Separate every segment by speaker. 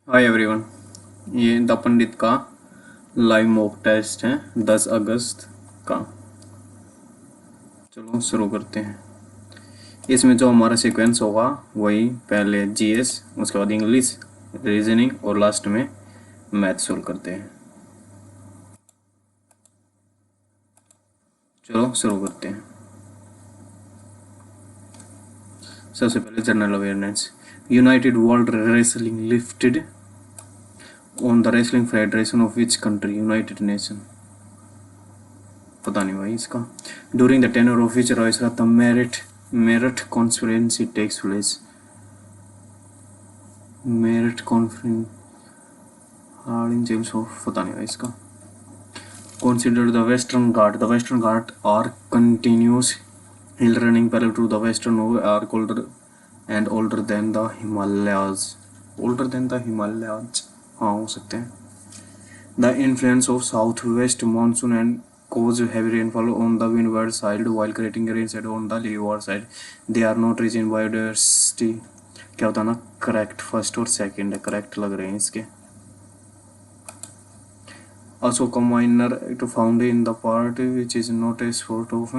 Speaker 1: Hi everyone. ये the पंडित का live mock test है 10 अगस्त का। चलो शुरू करते हैं। इसमें जो हमारा सीक्वेंस होगा वही पहले जीएस, उसके बाद इंग्लिश, रीजनिंग और लास्ट में मैथ सोल्व करते हैं। चलो शुरू करते हैं। सबसे पहले general awareness. United world wrestling lifted on the wrestling federation of which country? United nation. पता नहीं भाई इसका। During the tenure of which रॉयसरा the Meerut conspiracy takes place? Meerut conference Harding James of, पता नहीं भाई इसका। Consider the Western Ghat. The Western Ghat are continuous hill running parallel to the Western are colder and older than the Himalayas. Older than the Himalayas, हाँ हो सकते हैं। The influence of southwest monsoon and cause heavy rainfall on the windward side while creating rain side on the leeward side. They are not rich in biodiversity. क्या होता ना, correct first और second है, correct लग रहे हैं इसके। Asoka Minor to found in the part which is not a sort of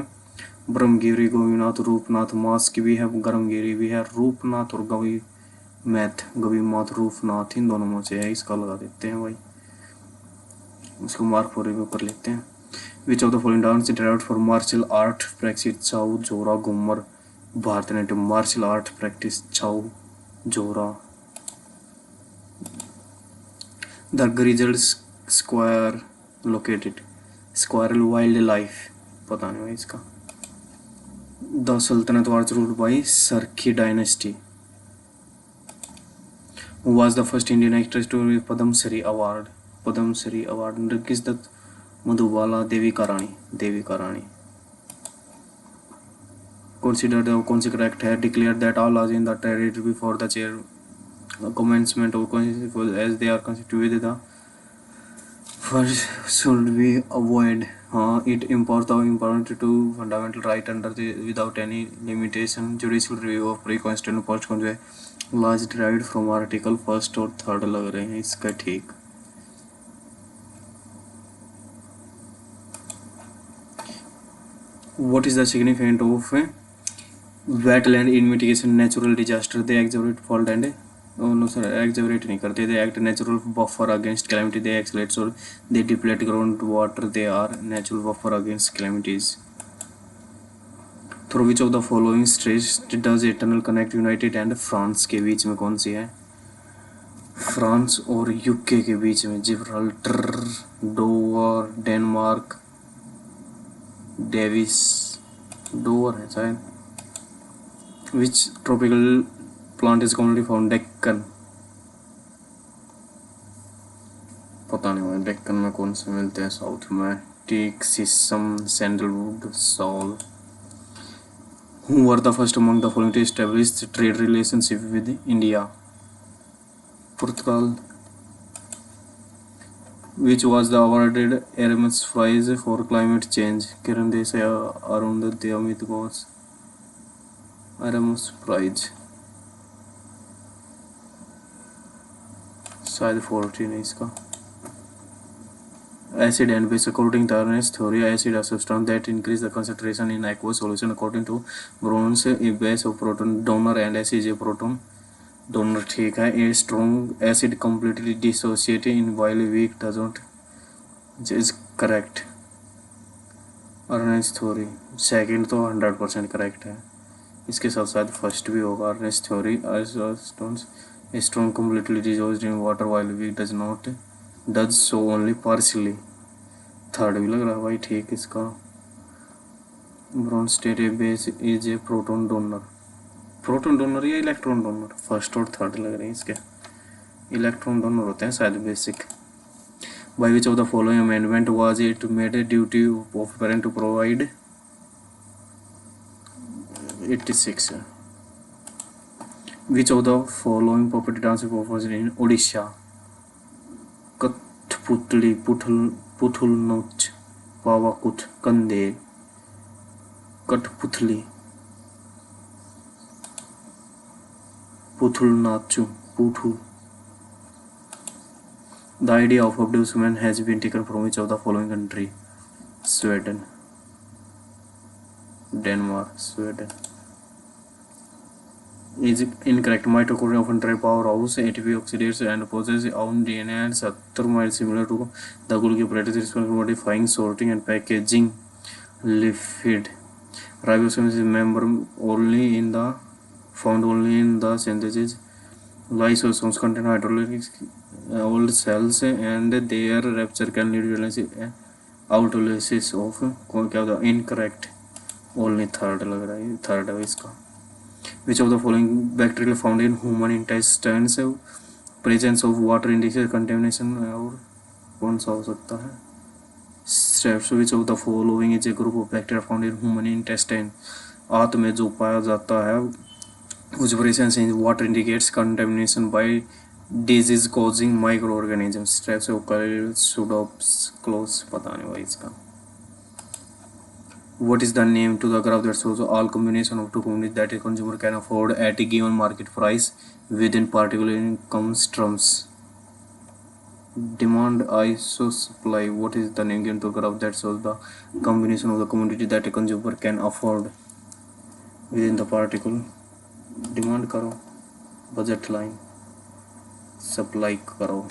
Speaker 1: Brahmgiri, Govinath, Rupnath, Mask भी है, Garmgiri भी है, रूपनाथ और गवी मैथ, गवी माथ, रूपनाथ इन दोनों में से है, इसका लगा देते हैं भाई। इसको मार्क फोर के ऊपर लेते हैं। Which of the following dance derived for martial art practice? Chhau, Jora, Ghoomar, Bharatanatyam. Martial art practice Chhau, Jora. The grizzled squirrel located? Squirrel wild life, पता नहीं भाई इसका। The sultanate was ruled by Sharqi dynasty. Who was the first Indian actress to Padma Shri award? Padma Shri award Nargis Dutt, Madhubala, Devika Rani. Devika Rani. considered कौन सी correct है? Declare that all laws in the territory before the chair commencement of as they are constituted the first should be avoid. हाँ, it empowers the important to fundamental right under the without any limitation. Judicial review of pre-constitutional post laws derived from article first और third लग रहे हैं इसका। ठीक। What is the significance of wetland in mitigation natural disaster? They exaggerate fault and no sir, exaggerate नहीं करते। They act natural buffer against calamity. They accelerate or they deplete groundwater. They are natural buffer against calamities. Through which of the following straits does a tunnel connect United and France के बीच में? कौन सी है? France और UK के बीच में। Gibraltar, Dover, Denmark, Davis, Dover है शायद। Which tropical plant is commonly found? Deccan, पता नहीं भाई डेक्कन में कौन से मिलते हैं? साउथ में टीक, सीसम, सैंडलवुड, सॉल। Who were the first among the following to establish trade relationship with India? Portugal. Which was the awarded Erasmus Prize for climate change? Kiran Desai, Arundhati, Amit Ghosh. Erasmus Prize शायद 14 है इसका। Acid and base. According to Ernest theory, acid are substance that increase the concentration in aqueous solution. According to Browns, a base of proton donor and acid is a proton donor. ठीक है। A strong acid completely dissociate in while weak does not, is correct. Earnest theory second तो 100% correct है। इसके साथ साथ first भी होगा। Earnest theory strong completely dissolved in water while weak does not, does so only partially. Third भी लग रहा है भाई ठीक इसका। Bronze state A base is a proton donor. Proton donor या इलेक्ट्रॉन डोनर? फर्स्ट और थर्ड लग रहे हैं इसके। इलेक्ट्रॉन डोनर होते हैं शायद basic. By which of the following amendment was it made a duty of parent to provide? 86. Which of the following property dance performs in Odisha? कठपुतली, पुथुल नोच, पावाकुथ, कंदे। कठपुतली, पुथुल नाचू, पुथुल। The idea of abduction has been taken from which of the following country? Sweden, Denmark, Sweden. Is incorrect. Mitochondria often drive powerhouse, ATP oxidates and possess own DNA and structure similar to the Golgi apparatus responsible for modifying, sorting and packaging lipid. Ribosome is a member found only in the synthesis. Lysosomes contain hydrolytic old cells and their rupture can lead to autolysis of क्या होता है incorrect. Only third लग रहा है, third है इसका. Which of the following bacteria found in human intestines? Presence of water indicates contamination और कौन सा हो सकता है? Streptococcus. Which of the following is a group of bacteria found in human intestine? आंत में जो पाया जाता है which presence in water indicates contamination by disease causing microorganisms. Streptococcus, Pseudomonas, पता नहीं भाई इसका. What is the name to the graph that shows all combination of two commodities that a consumer can afford at a given market price within particular income terms? Demand iso supply. What is the name given to the graph that shows the combination of the commodity that a consumer can afford within the particular demand करो, budget line, supply करो.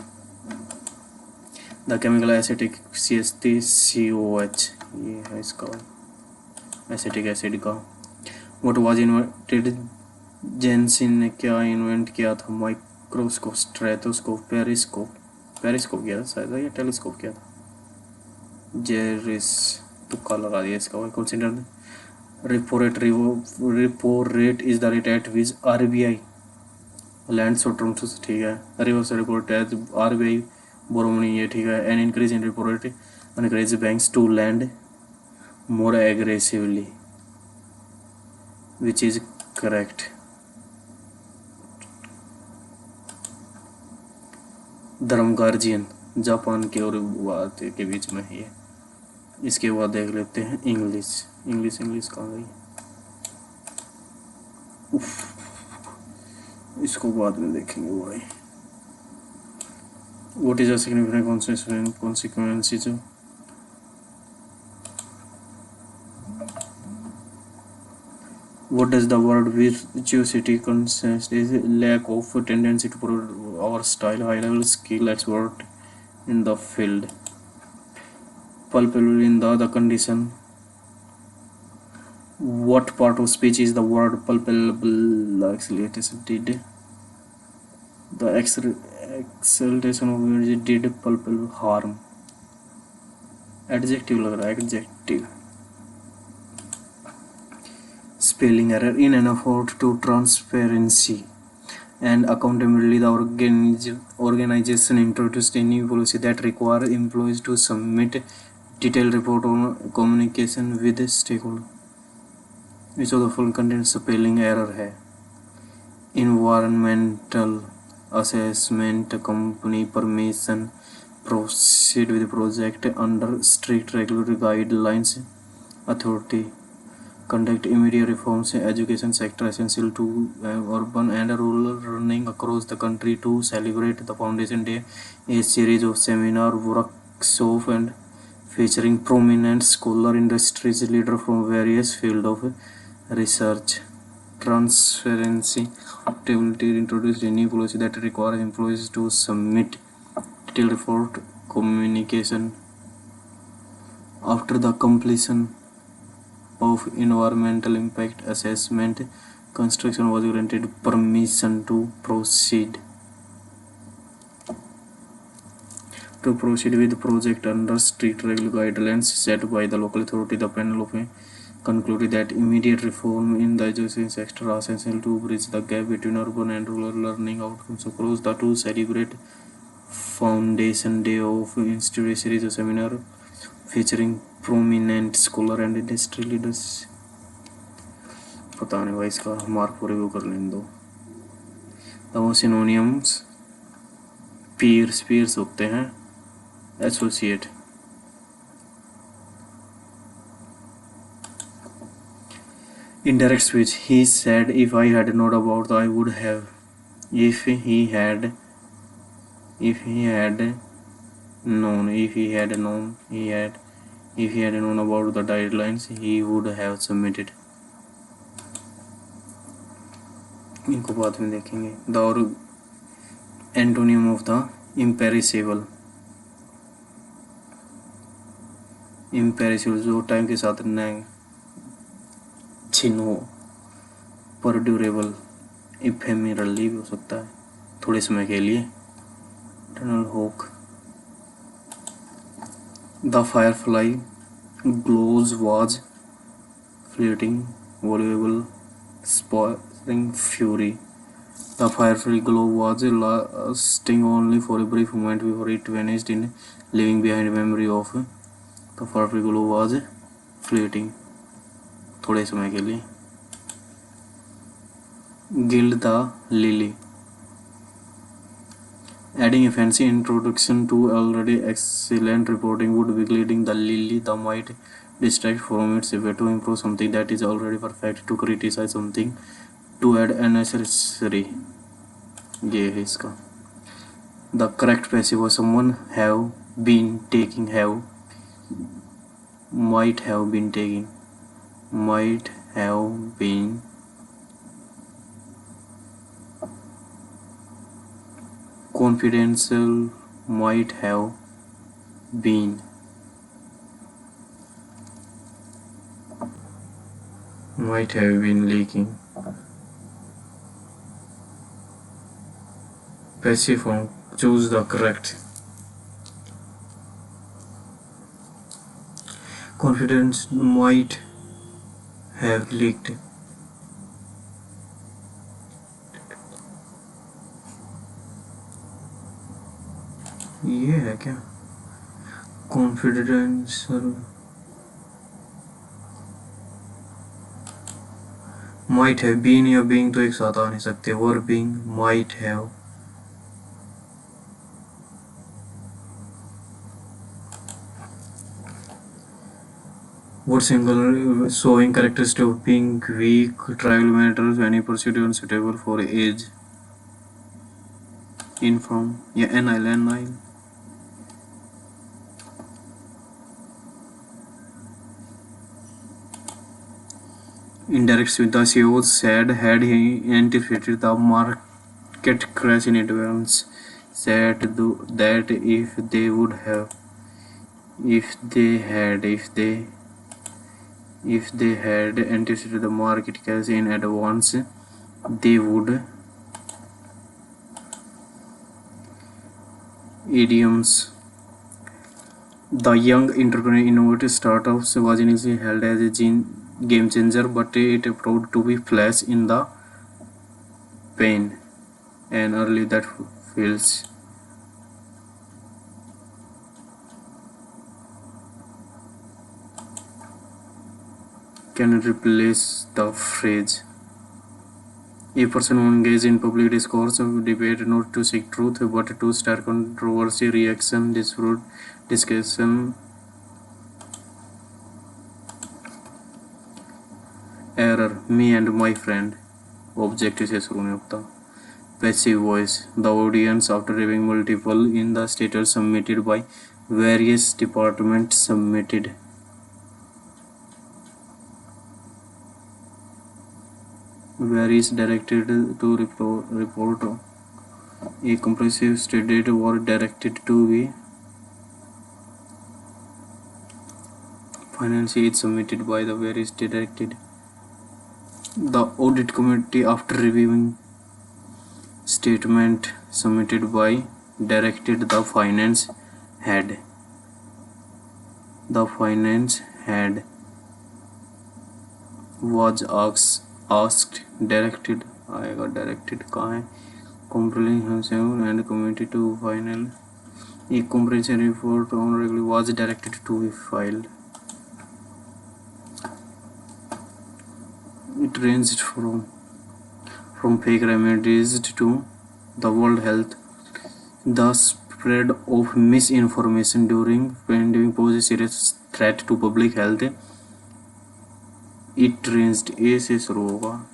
Speaker 1: The chemical acetic CH3COH ये है इसका acetic acid का. What was invented? जेनसिन ने क्या invent किया था? माइक्रोस्कोप, स्ट्रेथोस्कोप, पेरिस्कोप किया था शायद, या टेलीस्कोप किया था. जेरिस तुक्का लगा दिया इसका. Consider repo rate is the rate at which RBI lend short term. ठीक है. Reverse repo rate at RBI borrow money, ये ठीक है. An increase in repo rate encourage banks to lend more aggressively, which is correct. धर्म guardian Japan के और बात के बीच में है. इसके बाद देख लेते हैं इंग्लिश. इंग्लिश कहाँ गई? इसको बाद में देखेंगे भाई. What is the significant consequences? What does the word virtuosity consist? Is lack of tendency to prove our style, high level skill, expert in the field. Palpable in the condition. What part of speech is the word palpable accelerated? The exaltation of words did palpable harm. Adjective लग रहा है, adjective. Spelling error. In an effort to transparency and accountability, the organization introduced a new policy that requires employees to submit detailed report on communication with stakeholders. Which of the following contains spelling error है? Environmental assessment company permission proceed with project under strict regulatory guidelines. Authority conduct immediate reforms in education sector essential to urban and rural running across the country to celebrate the Foundation Day. A series of seminar workshops and featuring prominent scholar industries leader from various field of research. Transparency accountability introduced a new policy that requires employees to submit detailed report communication after the completion of environmental impact assessment. Construction was granted permission to proceed with project under strict regulatory guidelines set by the local authority. The panel of concluded that immediate reform in the education sector are essential to bridge the gap between urban and rural learning outcomes across the to celebrate Foundation Day of institute a series of seminar featuring prominent scholar and industry leaders. पता नहीं भाई, इसका mark पूरे वो कर लें दो. अब सिनोनियम्स पीयर्स होते हैं. Associate, indirect speech. He said, if I had known about I would have. If he had known. If he had known about the deadlines, he would have submitted. इनको बाद में देखेंगे. The antonym of the imperishable जो time के साथ न छिन्न हो. परड्यूरेबल इफेमेरली भी हो सकता है, थोड़े समय के लिए. टनल होक. The firefly glows was fleeting valuable spoiling fury. The firefly glow was lasting only for a brief moment before it vanished in leaving behind memory of. The firefly glow was fleeting. थोड़े समय के लिए. Gild the lily. Adding a fancy introduction to already excellent reporting would be gilding the lily. The might distract from its effort to improve something that is already perfect, to criticize something, to add unnecessary. ये है इसका. The correct passive was someone have been taking, have might have been taking, might have been confidential, might have been leaking. Passive form, choose the correct. Confidence might have leaked. ये है क्या? Confidential might have been या being तो एक साथ आ नहीं सकते. Were being might have. What single showing characteristic of being weak, trial matters when he pursued unsuitable for age. Infirm या NIL. Indirects with the CEO said had he anticipated the market crash in advance, said that if they had anticipated the market crash in advance, they would. Idioms. The young entrepreneur innovative startups was initially held as a game changer, but it proved to be flash in the pan, and early that fails. Can replace the phrase. A person who engages in public discourse of debate not to seek truth but to start controversy, reaction, dispute, discussion. Error. Me and my friend. Objective से शुरू नहीं होता. Passive voice. The audience, after reviewing multiple in the status submitted by various departments, submitted. Varies directed to report. A comprehensive statement was directed to be. Finance is submitted by the various directed. The audit committee, after reviewing statement submitted by directed the finance head. The finance head was asked directed आएगा directed कहाँ है? Comprehensive and committee to final. A comprehensive report on regular was directed to be filed. It ranged from fake remedies to the World Health. The spread of misinformation during pandemic poses a serious threat to public health. It ranged. A से शुरू होगा,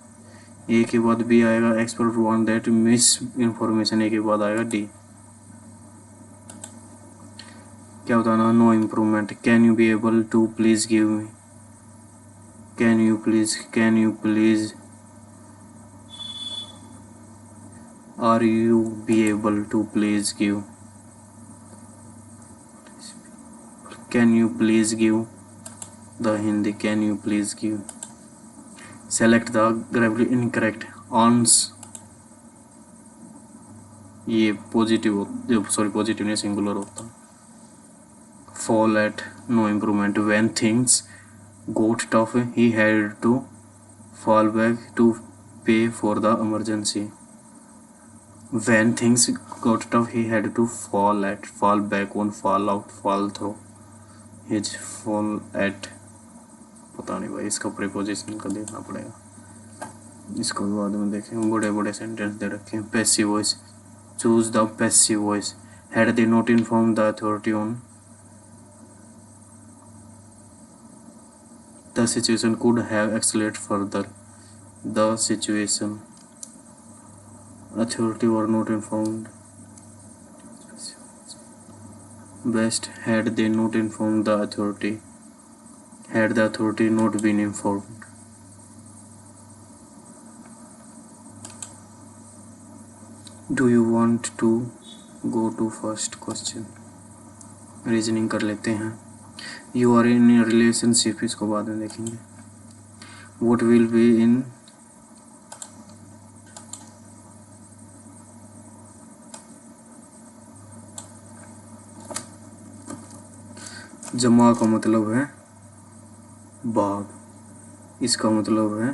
Speaker 1: ए के बाद B आएगा. Expert want that miss information, A के बाद आएगा D. क्या बताना, no improvement, can you be able to please give me, can you please, are you be able to please give, can you please give the Hindi, can you please give, select the grammatically incorrect, ones, ये positive, sorry positive नहीं singular होता, fall at no improvement, when things got tough he had to fall back to pay for the emergency, when things got tough he had to fall back on, fall out, fall through his, fall at, पता नहीं भाई इसका preposition का देखना पड़ेगा, इसको भी बाद में देखें। बड़े बड़े सेंटेंस दे रखे हैं। Passive voice, choose the passive voice, had they not inform the authority on, the situation could have escalated further, the situation, authority were not informed, best, had they not informed the authority, had the authority not been informed, do you want to go to first question, reasoning कर लेते हैं। You are in relationship, इसको बाद में देखेंगे। Vote will be in, जमा का मतलब है भाग, इसका मतलब है,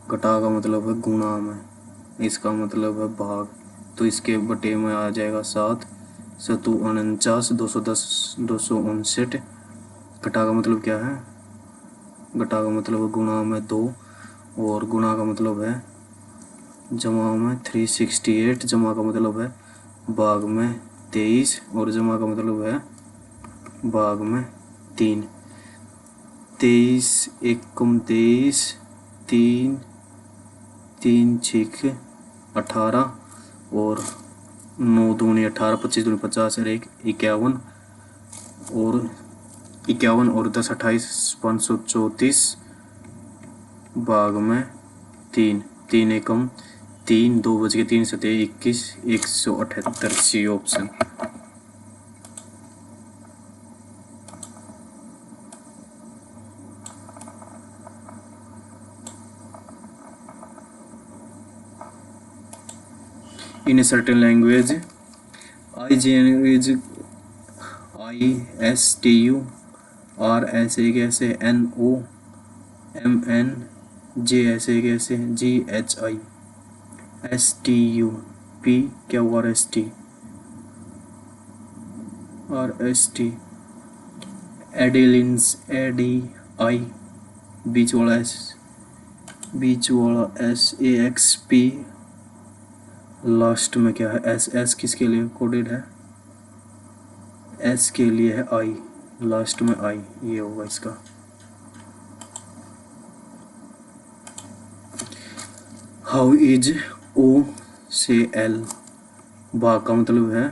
Speaker 1: घटा का मतलब है गुणा में, इसका मतलब है भाग, तो इसके बटे में आ जाएगा 7, 7 210, 259, घटा का मतलब क्या है, घटा का मतलब है गुणा में 2, और गुणा का मतलब है जमा में 368, जमा का मतलब है भाग में 23, और जमा का मतलब है भाग में 3, 23 एकम 23, 3 3 6 18, और 9 दूनी 18, 25 दूनी 50, और 1 51, और 51 और 10 28, 534, भाग में 3, 3 एकम 3, 2 बज के 3 सतह 21, 178, C option. In a certain language, IGN is ISTU, R ऐसे कैसे, NO, MN, J ऐसे कैसे, GHI, STU, P क्या हुआ, RST, RST, एडिलिन्स, ADI, बीच वाला S, बीच वाला S, AXP, लास्ट में क्या है, SS किसके लिए कोडेड है, S के लिए है I, लास्ट में I, ये होगा इसका। हाउ इज O से L, भाग का मतलब है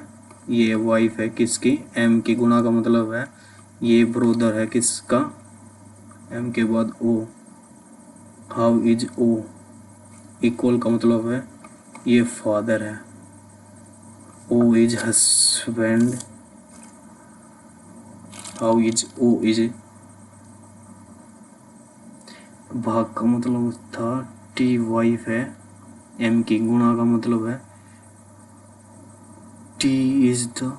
Speaker 1: ये वाइफ है किसकी, M की, गुणा का मतलब है ये ब्रोदर है किसका, M के बाद O, how is O, equal का मतलब है ये फादर है, O is husband, how is O is, भाग का मतलब था T वाइफ है M की, गुणा का मतलब है T इज द,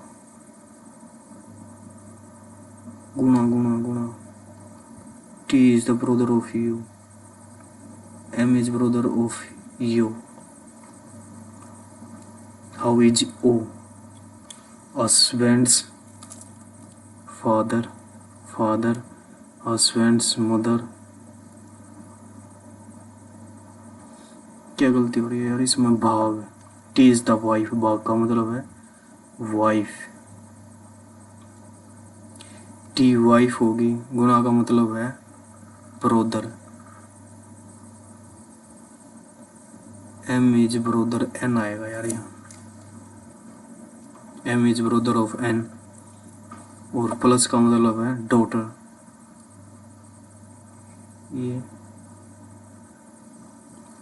Speaker 1: गुणा गुणा गुणा, T is the brother of U, M is brother of U, how is O, husband's father, father, husband's mother, क्या गलती हो रही है यार इसमें, भाग, टी इज द वाइफ, भाग का मतलब है वाइफ, टी वाइफ होगी, गुणा का मतलब है brother, M is brother, N आएगा यार यहाँ, M is brother of N, और प्लस का मतलब है डॉटर, ये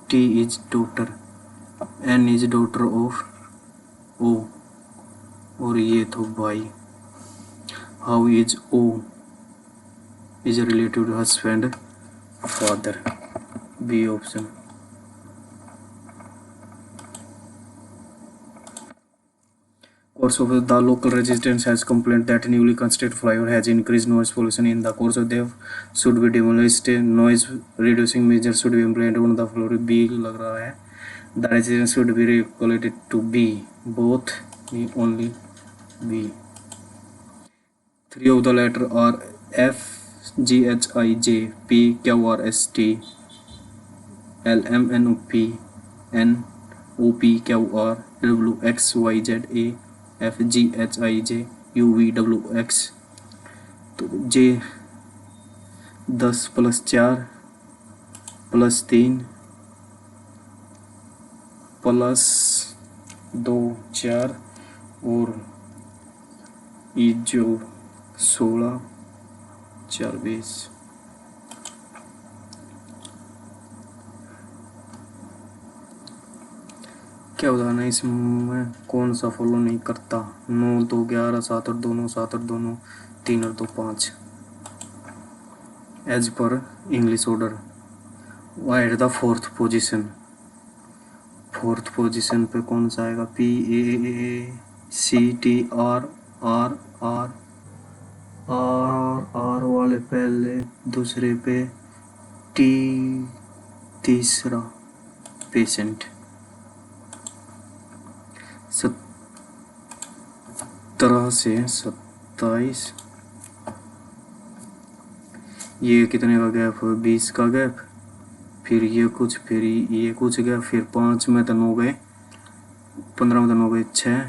Speaker 1: T is daughter, N is daughter of O, और ये तो भाई how is O is relative to husband father, B option. Course of the local resistance has complained that newly constructed flyover has increased noise pollution. In the course of the should be demolished, noise reducing measures should be implemented on the floor. B लग रहा है। The resistance should be regulated to B, both only B. Three of the letter are F, G, H, I, J, P, Q, R, S, T, L, M, N, O, P, N, O, P, Q, R, W, X, Y, Z, A, F, G, H, I, J, U, V, W, X। तो J 10 + 4 + 3 + 2 4, और E जो 16 4 20। क्या उदाहरण है इसमें कौन सा follow नहीं करता? 9 2 11 7 8 2 9 7 8 2 9 3 और 2 5। As per English order Y at the fourth position, fourth position पे कौन सा आएगा? P A C T R R R R वाले पहले, दूसरे पे T, तीसरा पेशेंट। 17 से 27, ये कितने का गैप है? 20 का गैप, फिर ये कुछ, फिर ये कुछ गया, फिर 5 में तो 9 गए, 15 में तो 9 गए, 6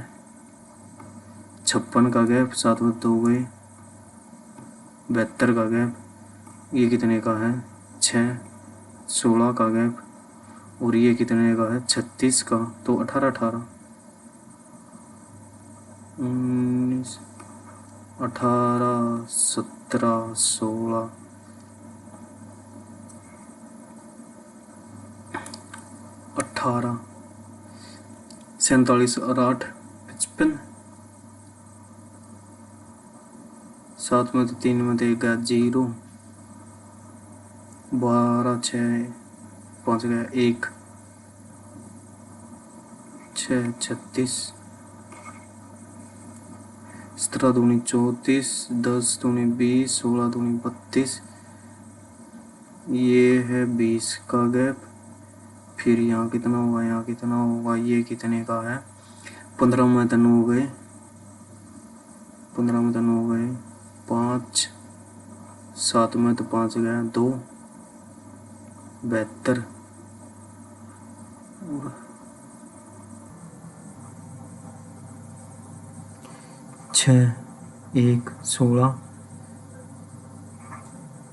Speaker 1: 56 का गैप, 7 में 2 गए, 72 का गैप, ये कितने का है? 6 16 का गैप, और ये कितने का है? 36 का, तो 18 18 19 18 17 16 18 47 और 8 55, 7 में तो 3 में तो 1 गया 0, 12 6 5 गया 1 6 36, 17 दूनी 34, 10 दूनी 20, 16 दूनी 32, ये है 20 का गैप, फिर यहाँ कितना होगा, यहाँ कितना होगा, ये कितने का है? 15 में तो 9 गए, 15 में तो 9 गए, 5 7 में तो 5 गया 2, 72, 6 1 16,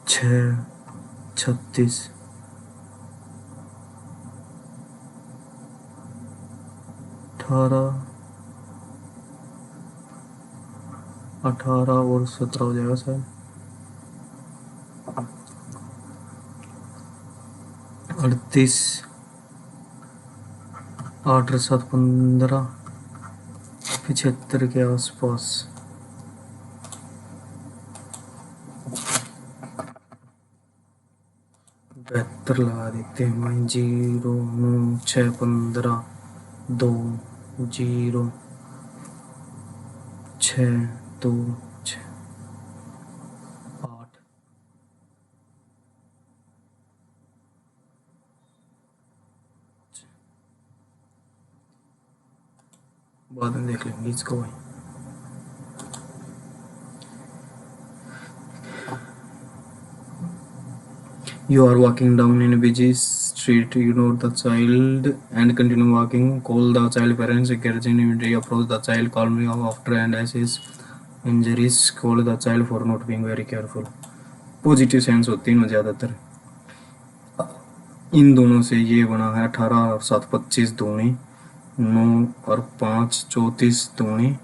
Speaker 1: 6 36, 18 और 17 हो जाएगा शायद, 38, 8 और 7 15, 75 के आसपास। बेहतर लगा देते हैं भाई, 0 9 6 15 2 0 6 2 6 8। बाद में देख लेंगे इसको भाई। You are walking down in a busy street, ignore the child and continue walking, call the child parents, encouraging immediately approach the child calmly after and assess injuries, call the child for not being very careful। Positive sense होती है ना ज़्यादातर। इन दोनों से ये बना है 18 और 7 25 दूनी, 9 और 5 34 दूनी,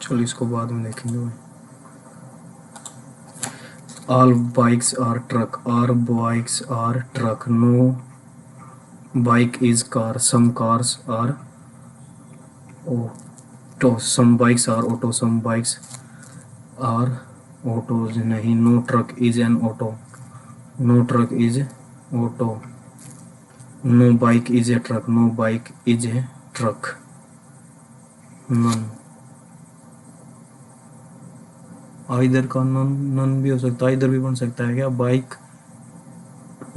Speaker 1: चलो इसको बाद में देखेंगे भाई। All bikes are truck, are bikes are truck, no bike is car, some cars are auto, some bikes are auto, some bikes are autos नहीं, no truck is an auto, no truck is auto, no bike is a truck, no bike is a truck, none, इधर का none none भी हो सकता है, इधर भी बन सकता है क्या, bike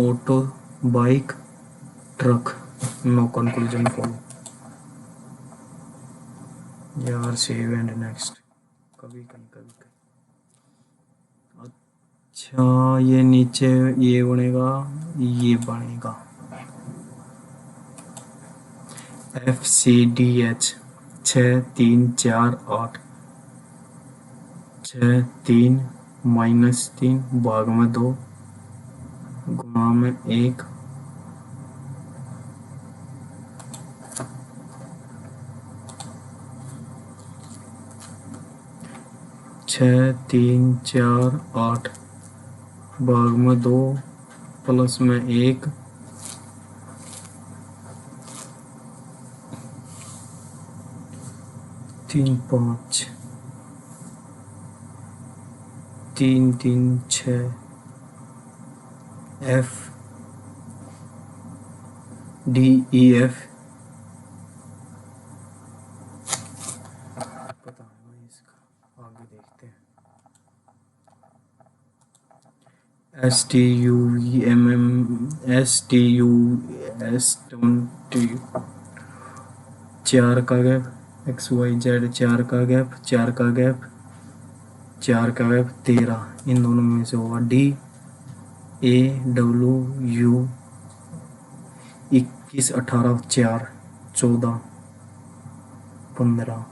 Speaker 1: auto bike truck, no conclusion follow. यार सेव एंड नेक्स्ट, कभी कहीं कभी कहीं। अच्छा ये नीचे ये बनेगा, ये बनेगा FCDH 6 3 4 8, 6 3 -3 भाग में 2 गुणा में 1, 6 3 4 8 भाग में 2 प्लस में 1, 3 5 3 3 6, FDEF पता है इसका, आगे देखते हैं। STUVMM 4 का गैप, XYZ 4 का गैप, 4 का गैप, 4 का गैप 13, इन दोनों में से होगा DAWU 21 18 4 14 15।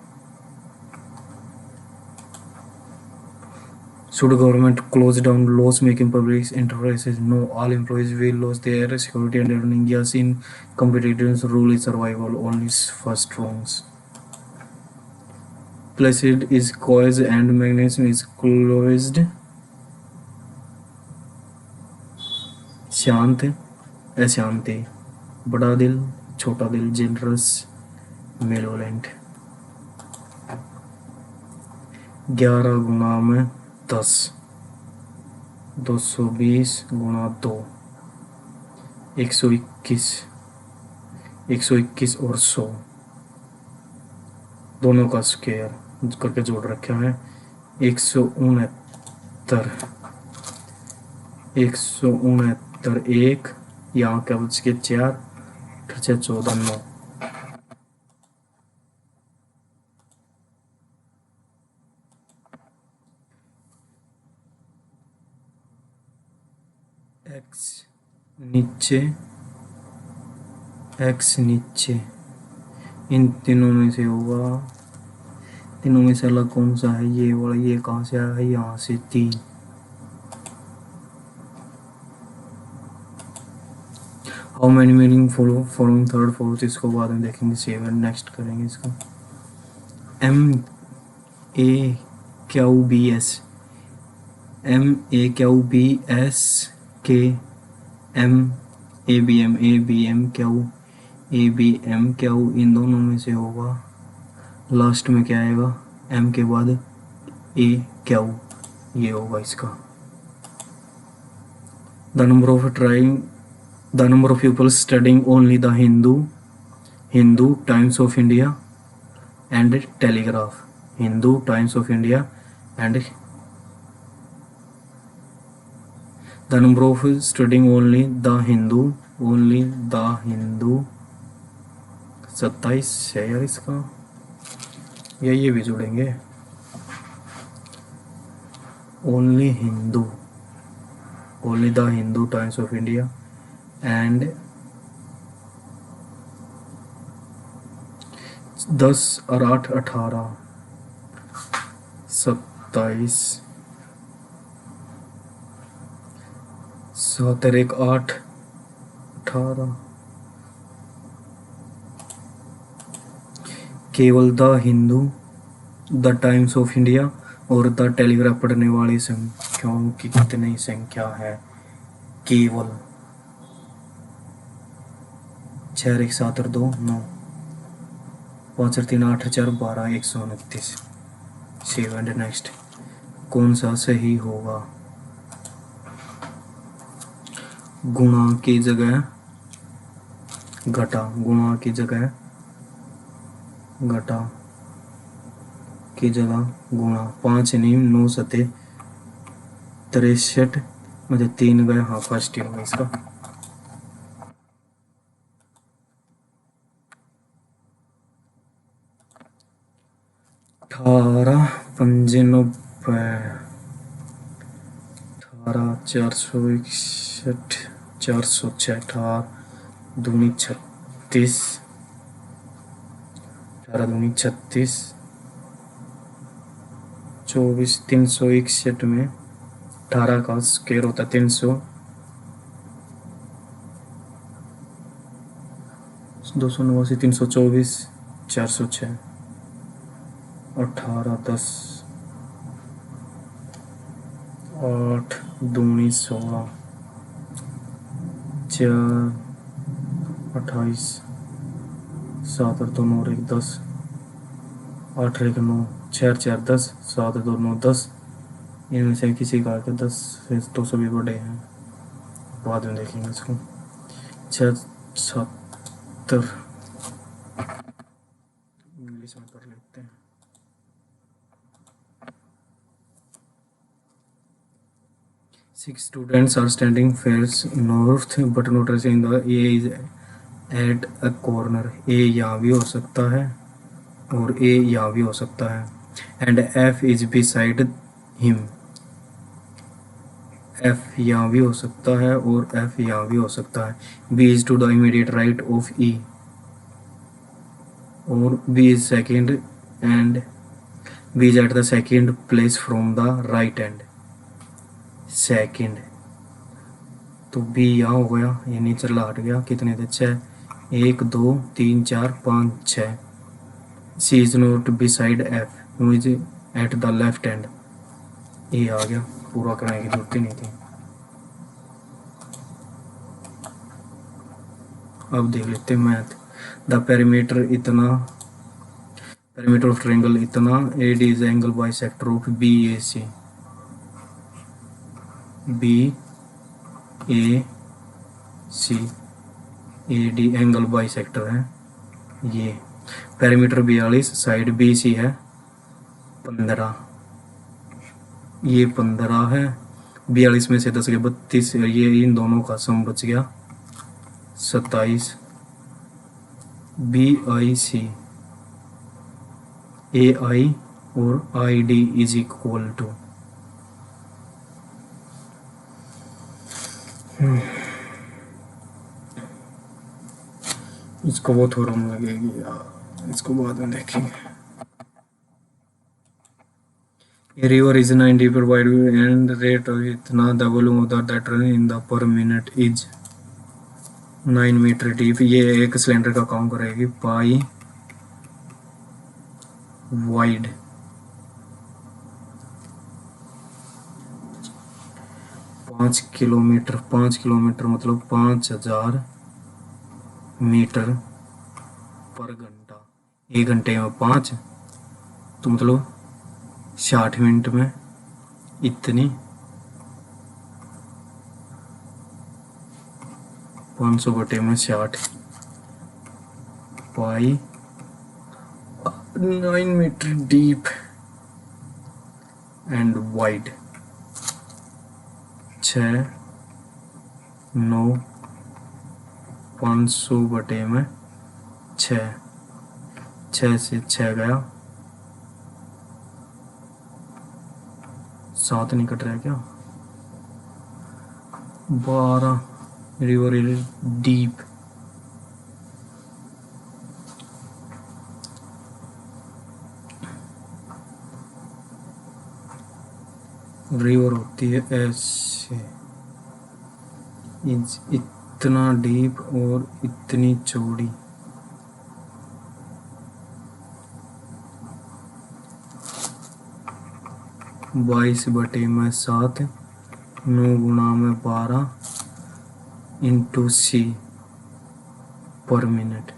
Speaker 1: Should government close down loss-making public enterprises? No, all employees will lose their security and earning. Yes, in competitive rule is survival, only first wrongs. Placid is coils and magnesium is closed. शांत अशांति, बड़ा दिल छोटा दिल, generous मेलोलेंट। 11 गुना में 10, 220 गुना 2, 121, 121 और 100 दोनों का स्क्वायर करके जोड़ रखा है, 169, 169 1, यहाँ क्या बच के 4, 6 14 9। x नीचे, इन तीनों में से होगा, तीनों में से अलग कौन सा है, ये वाला, ये कहाँ से आया है, यहाँ से 3। How many meaning follow following third fourth, इसको बाद में देखेंगे, सेव एंड नेक्स्ट करेंगे इसका। MAQBS, MAQBS के ABM क्यू, इन दोनों में से होगा, लास्ट में क्या आएगा, M के बाद AQ, ये होगा इसका। The number of people studying only the Hindu times of India and telegraph, Hindu times of India and the number of studying only the Hindu 27 है यार इसका, या ये भी जोड़ेंगे, only the Hindu times of India and 10 और 8 18, 27, 7 और 1 8 18, केवल the Hindu the times of India और द टेलीग्राफ पढ़ने वाली संख्याओं की कितनी संख्या है? केवल 6 1 7 और 2 9, 5 और 3 8 4 12 129। सेवन नेक्स्ट, कौन सा सही होगा? गुणा की जगह घटा, गुणा की जगह घटा की जगह गुणा। 5 नहीं 9 सते 63, मतलब 3 गए, हाँ फर्स्ट ही होगा इसका। 18 95, 18 461 406, 18 दूनी 36, 18 दूनी 36, 24 361 में 18 का स्क्वायर होता है 300, 289 324 406, 18 10 8 दूनी 16, 4 28, 7 और 2 9 और 1 10, 8 और 1 9, 6 4 10, 7 और 2 9 10। इनमें से किसी का के 10 से 200 भी बड़े हैं, बाद में देखेंगे इसको। 6 70, इंग्लिश में कर लेते हैं। 6 students are standing face north but noticing the A is at a corner. A यहाँ भी हो सकता है और A यहाँ भी हो सकता है, and F is beside him. F यहाँ भी हो सकता है और F यहाँ भी हो सकता है। B is to the immediate right of E, और B is second and B is at the second place from the right hand. Second, तो बी यहाँ हो गया, ये नीचे हट गया, कितने थे 6, 1 2 3 4 5 6। C is not beside F, who is at the left hand. ये आ गया, पूरा करने की जरूरत ही नहीं थी। अब देख लेते हैं मैथ। द पेरीमीटर इतना, पेरीमीटर ऑफ ट्रायंगल इतना, A D is angle bisector of B A C, B A C, A D angle bisector है ये। पेरीमीटर 42, साइड बी सी है 15, ये 15 है। 42 में से 10 के 32, ये इन दोनों का सम बच गया 27। B I C, A I और I D is equal to, इसको वो थोड़ा लगेगी यार, इसको बाद में देखेंगे। A river is 90 per wide and rate of इतना, the volume of the that run in the per minute is 9 metre deep. ये एक सिलेंडर का काम करेगी, पाई वाइड। पाँच किलोमीटर मतलब 5000 मीटर पर घंटा। 1 घंटे में 5, तो मतलब 60 मिनट में इतनी 500 बटे में 60 पाई 9 मीटर डीप एंड वाइड। 6 9 500 बटे में 6, 6 से 6 गया, 7 नहीं कट रहा क्या, 12। रिवर इज डीप, रिवर होती है ऐसे, इतना डीप और इतनी चौड़ी। 22/7 9 × 12 इंटू सी पर मिनट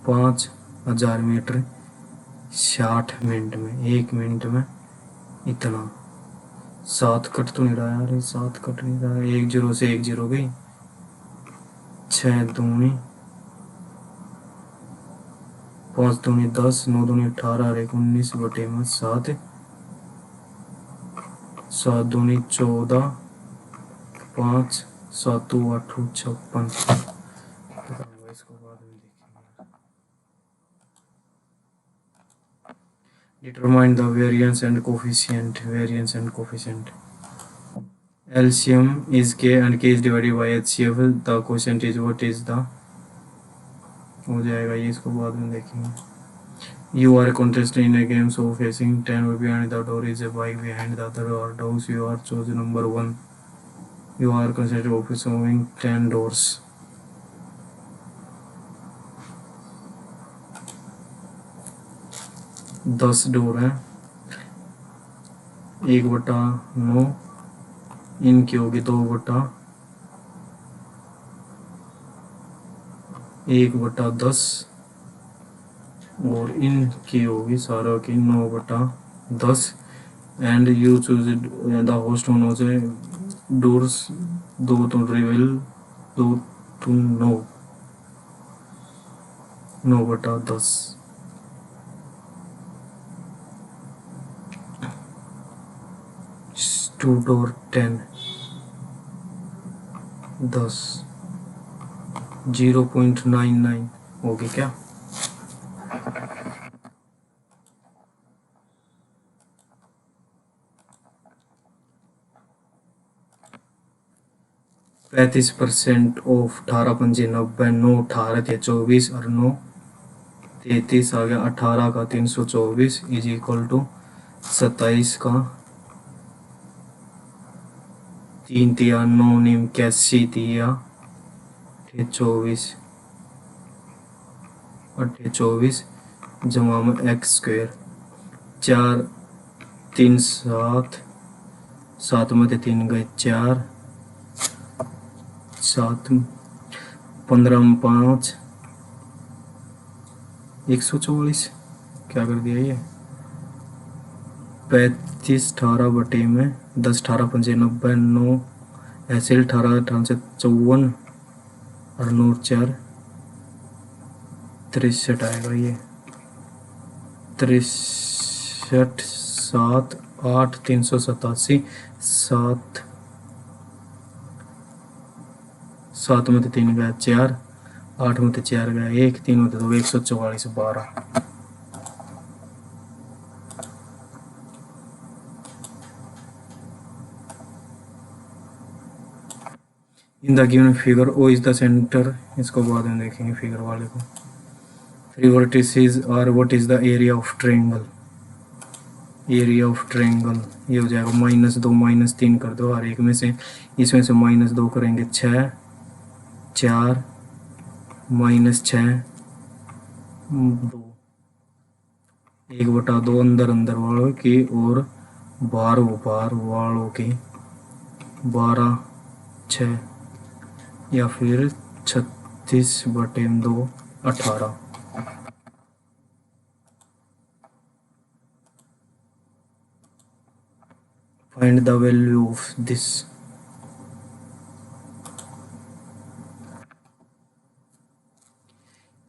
Speaker 1: 5000 मीटर 60 मिनट में, 1 मिनट में इतना। 7 कट तो नहीं रहा यार, 7 कट नहीं रहा, 1 0 से 1 0 गई, 6 दूनी 5 दूनी 10 9 दूनी 18 और 1 19/7 7 दूनी 14 5 7 8 56। इसको बाद में देखेंगे। Determine the variance and coefficient. Variance and coefficient. LCM is K and K is divided by HCF. The quotient is what is the, हो जाएगा ये, इसको बाद में देखेंगे। You are a contestant in a game, so facing 10 behind the door is a bike behind the other doors. You are chosen number 1. You are considered of showing 10 doors. 10 door हैं, 1/9 इनकी होगी 2/1/10 और इनकी होगी सारा की 9/10। And you choose the host होनो से डोर्स 2 तो रिवील 2 to 9/10। 2 door 10 10 0.99 होगी क्या? %, ऑफ 18 पंजे 90, 9 18 थे 24 और 9 33 आ गया। 18 का 324 इज इक्वल टू 27 का 3 तिया 9 निम 81 तिया 24 जमा में x²। 4 3 7 7 में थे 3 गए 4 7 15 में 5 144 क्या कर दिया ये। 35 18 बटे में 10 18 पंजे 90 9 ऐसे 18 18 से 54 और 9 4 63 आएगा ये। 63 7 8 387 7 7 में 3 गया 4 8 में 4 गया 1 3 में 2 144 12। In the given figure O is the centre, इसको बाद में देखेंगे फिगर वाले को। 3 वर्टिसेस और what is the area of triangle. Area of triangle ये हो जाएगा -2 -3 कर दो हर एक में से, इसमें से -2 करेंगे 6 4 -6 2 1/2 अंदर अंदर वालों की और बाहर वालों की 12 6 या फिर 36/2 18। Find the value of this.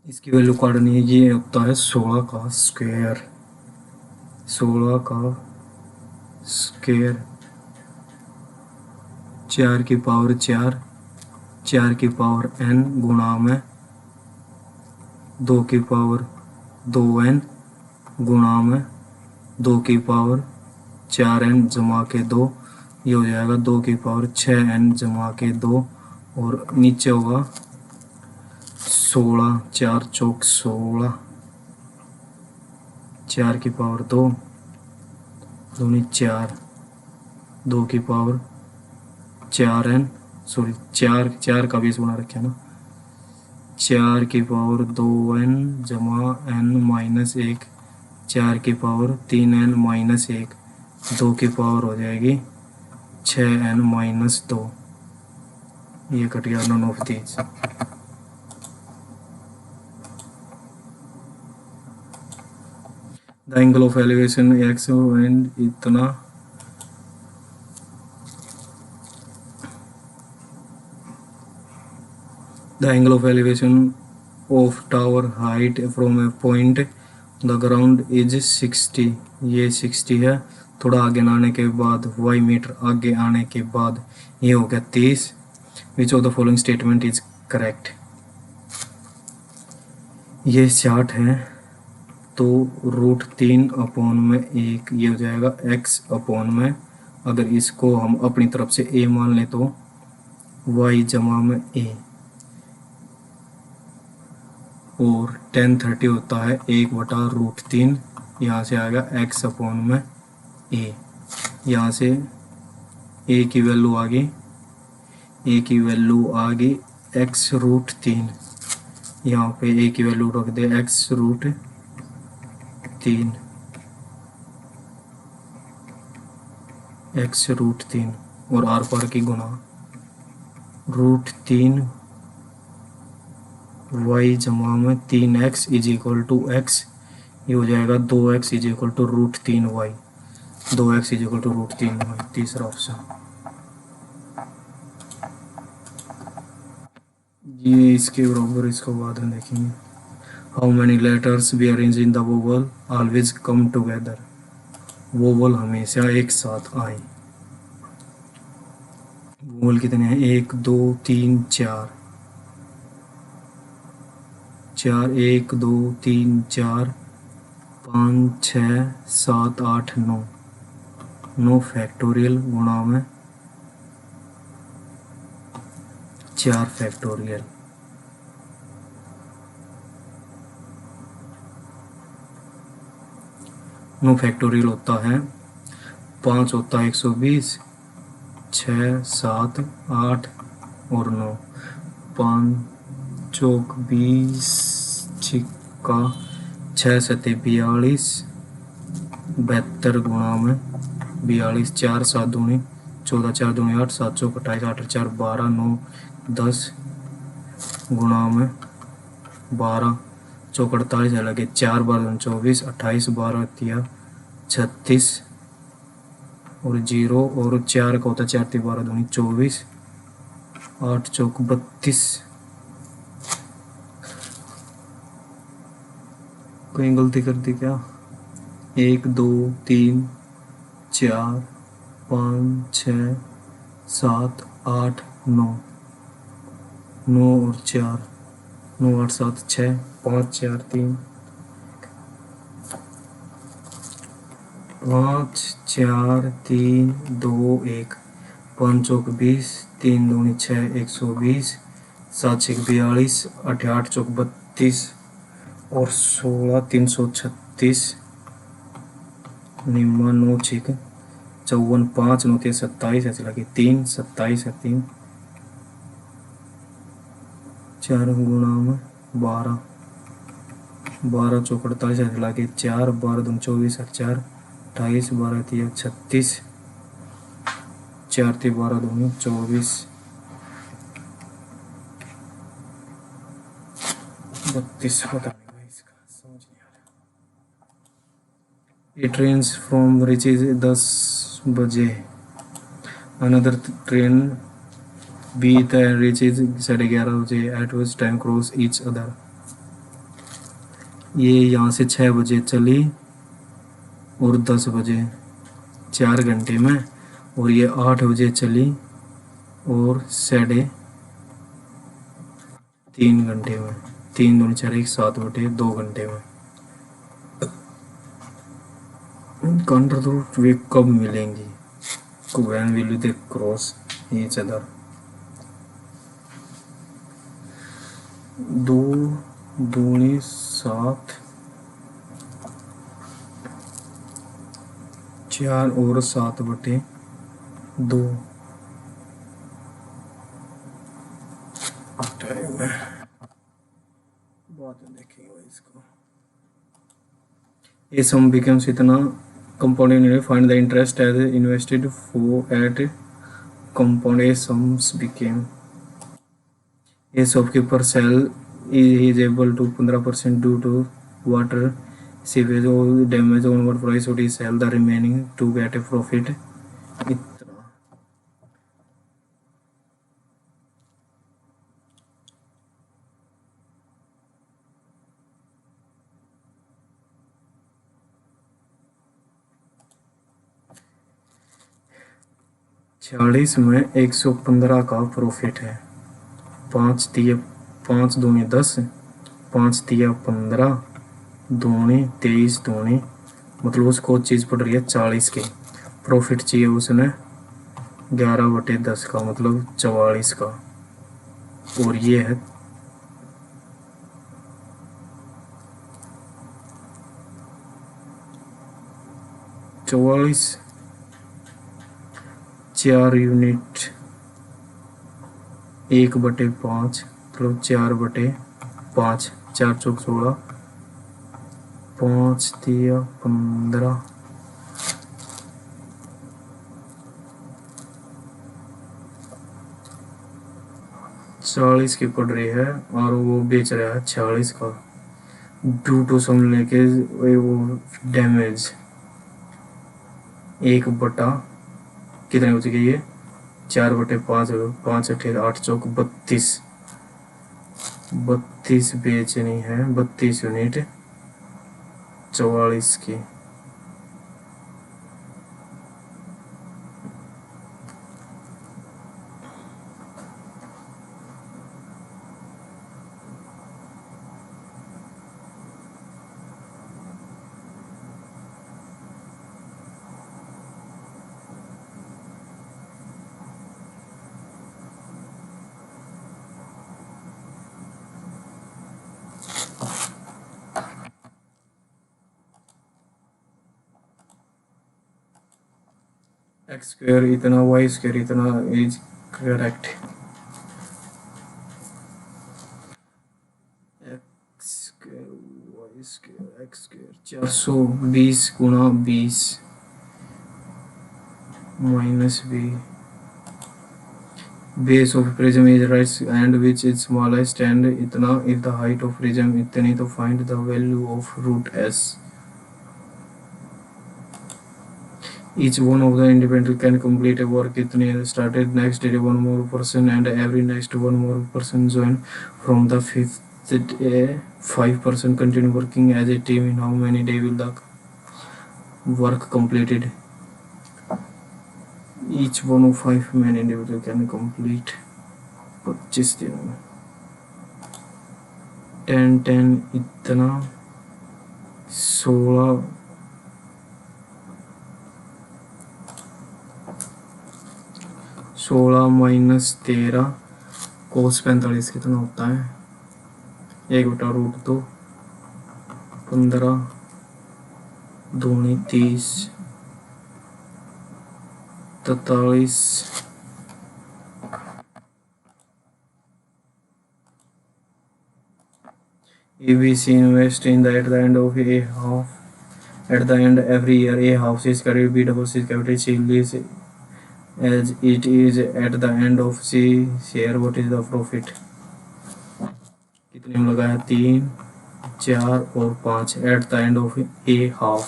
Speaker 1: इसकी वैल्यू काटनी है, ये होता है 16 का स्क्वायर। 16 का स्क्वायर 4 की पावर 4 4 की पावर n गुणा में 2 की पावर 2n गुणा में 2 की पावर 4n जमा के 2, ये हो जाएगा 2 की पावर 6n जमा के 2 और नीचे होगा 16 4 चौक 16 4 की पावर 2 दूनी 4 2 की पावर 4n सॉरी 4 का बेस बना रखे ना 4 की पावर 2n जमा n -1 4 की पावर 3n माइनस 1, 2 की पावर हो जाएगी 6n माइनस 2, ये कट गया none of these. The angle of elevation x and इतना the angle of elevation of tower height from a point the ground is 60, ये 60 है। थोड़ा आगे आने के बाद y मीटर आगे आने के बाद ये हो गया 30। विच of the following statement is correct. ये 60 है तो √3/1 ये हो जाएगा x अपॉन में, अगर इसको हम अपनी तरफ से a मान ले तो y जमा में a, और 1030 होता है 1/√3, यहाँ से आएगा x अपॉन में a। यहाँ से a की वैल्यू आ गई, x√3, यहाँ पे a की वैल्यू रख दे x√3 और आर पार की गुना √3 y जमा में 3x is equal to x, ये हो जाएगा 2x is equal to √3y, 2x is equal to √3y, तीसरा ऑप्शन। ये इसके बराबर, इसको बाद में देखेंगे। How many letters be arrange in the vowel always come together, vowel हमेशा एक साथ आए। वोवल कितने हैं, 1 2 3 4, 1 2 3 4 5 6 7 8 9, 9 फैक्टोरियल गुणा में 4 फैक्टोरियल। नो फैक्टोरियल होता है 5 होता है 120, 6 7 8 और 9, 5 चौक 20, छिक्का 6 सते 42, 72 गुणा में 42, 4 7 दूनी 14, 4 दूनी 8, 7 चौक 28, 8 4 12, 9 10 गुणा में 12, चौक 48 लगे 4 12 24, 28 12 तिया 36 और 0 और 4 का होता 4 3 12 दूनी 24, 8 चौक 32। कहीं गलती कर दी क्या, 1 2 3 4 5 6 7 8 9, 9 और 4, 9 8 7 6 5 4 3 5 4 3 2 1, 5 चौक 20, 3 दूनी 6 120, 7 6 42, 8 चौक 32 और 16 336, निम्न 9 6 54, 5 9 3 27, ऐसे लगे 3 27 है 3, 4 गुणा में 12, 12 चौक 48 ऐसे लगे 4 12 दूनी 24 और 4 28, 12 3 36, 4 3 12 दूनी 24 32, पता नहीं भाई इसका समझ नहीं आ रहा। ये ट्रेन फ्रॉम रिचेज 10 बजे, अनदर ट्रेन बी रिचेज 11:30 बजे, eight which time cross each other. ये यहाँ से 6 बजे चली और 10 बजे, 4 घंटे में, और ये 8 बजे चली और 3.5 घंटे में, 3 दूनी 4 1 7 बटे 2 घंटे में। काउंटर रूट वे कब मिलेंगी, when will they cross each other. 2 दूनी 7, 4 और 7 बटे 2 टाइम है, बाद में देखेंगे इसको। ये सम बिकम्स इतना compound unit. Find the interest as invested for at compound. A sums became a shopkeeper sell is able to 15% due to water seepage or damage on what price would he sell the remaining to get a profit. इतना 46 में 115 का profit है। 5 दूनी 10, 5 तिया 15, दूनी 23, दूनी मतलब उसको चीज़ पड़ रही है 40 की। प्रॉफिट चाहिए उसने 11/10 का मतलब 44 का, और ये है 44 4 यूनिट 1/5 मतलब 4/5, 4 चौक 16, 5 तिया 15, 40 की पड़ रही है और वो बेच रहा है 46 का। ड्यू टू सम लेके वो डैमेज 1 बटा कितने हो चुके ये 4/5, 5 8 8 चौक 32 बेचनी है, 32 यूनिट 44 की। एक्स स्क्वायर इतना, वाई स्क्वायर इतना is correct. X square Y square X square 420 गुणा 20 minus B. Base of prism is right and which is smallest and इतना if the height of prism इतनी तो find the value of root S. Each one of the independent can complete a work itne started next day one more person and every next one more person join from the fifth day 5% continue working as a team. In how many day will the work completed? Each one of 5 men individual can complete 25 दिनों में। 10 10 इतना 16 minus 13 कोस 45 कितना होता है 1/√2 15 दूनी 30 43 ABC invest in the at the end of a half at the end every year a house is carried B double C capital C lease as it is at the end of C share what is the profit। कितने में लगाया 3 4 और 5 at the end of a half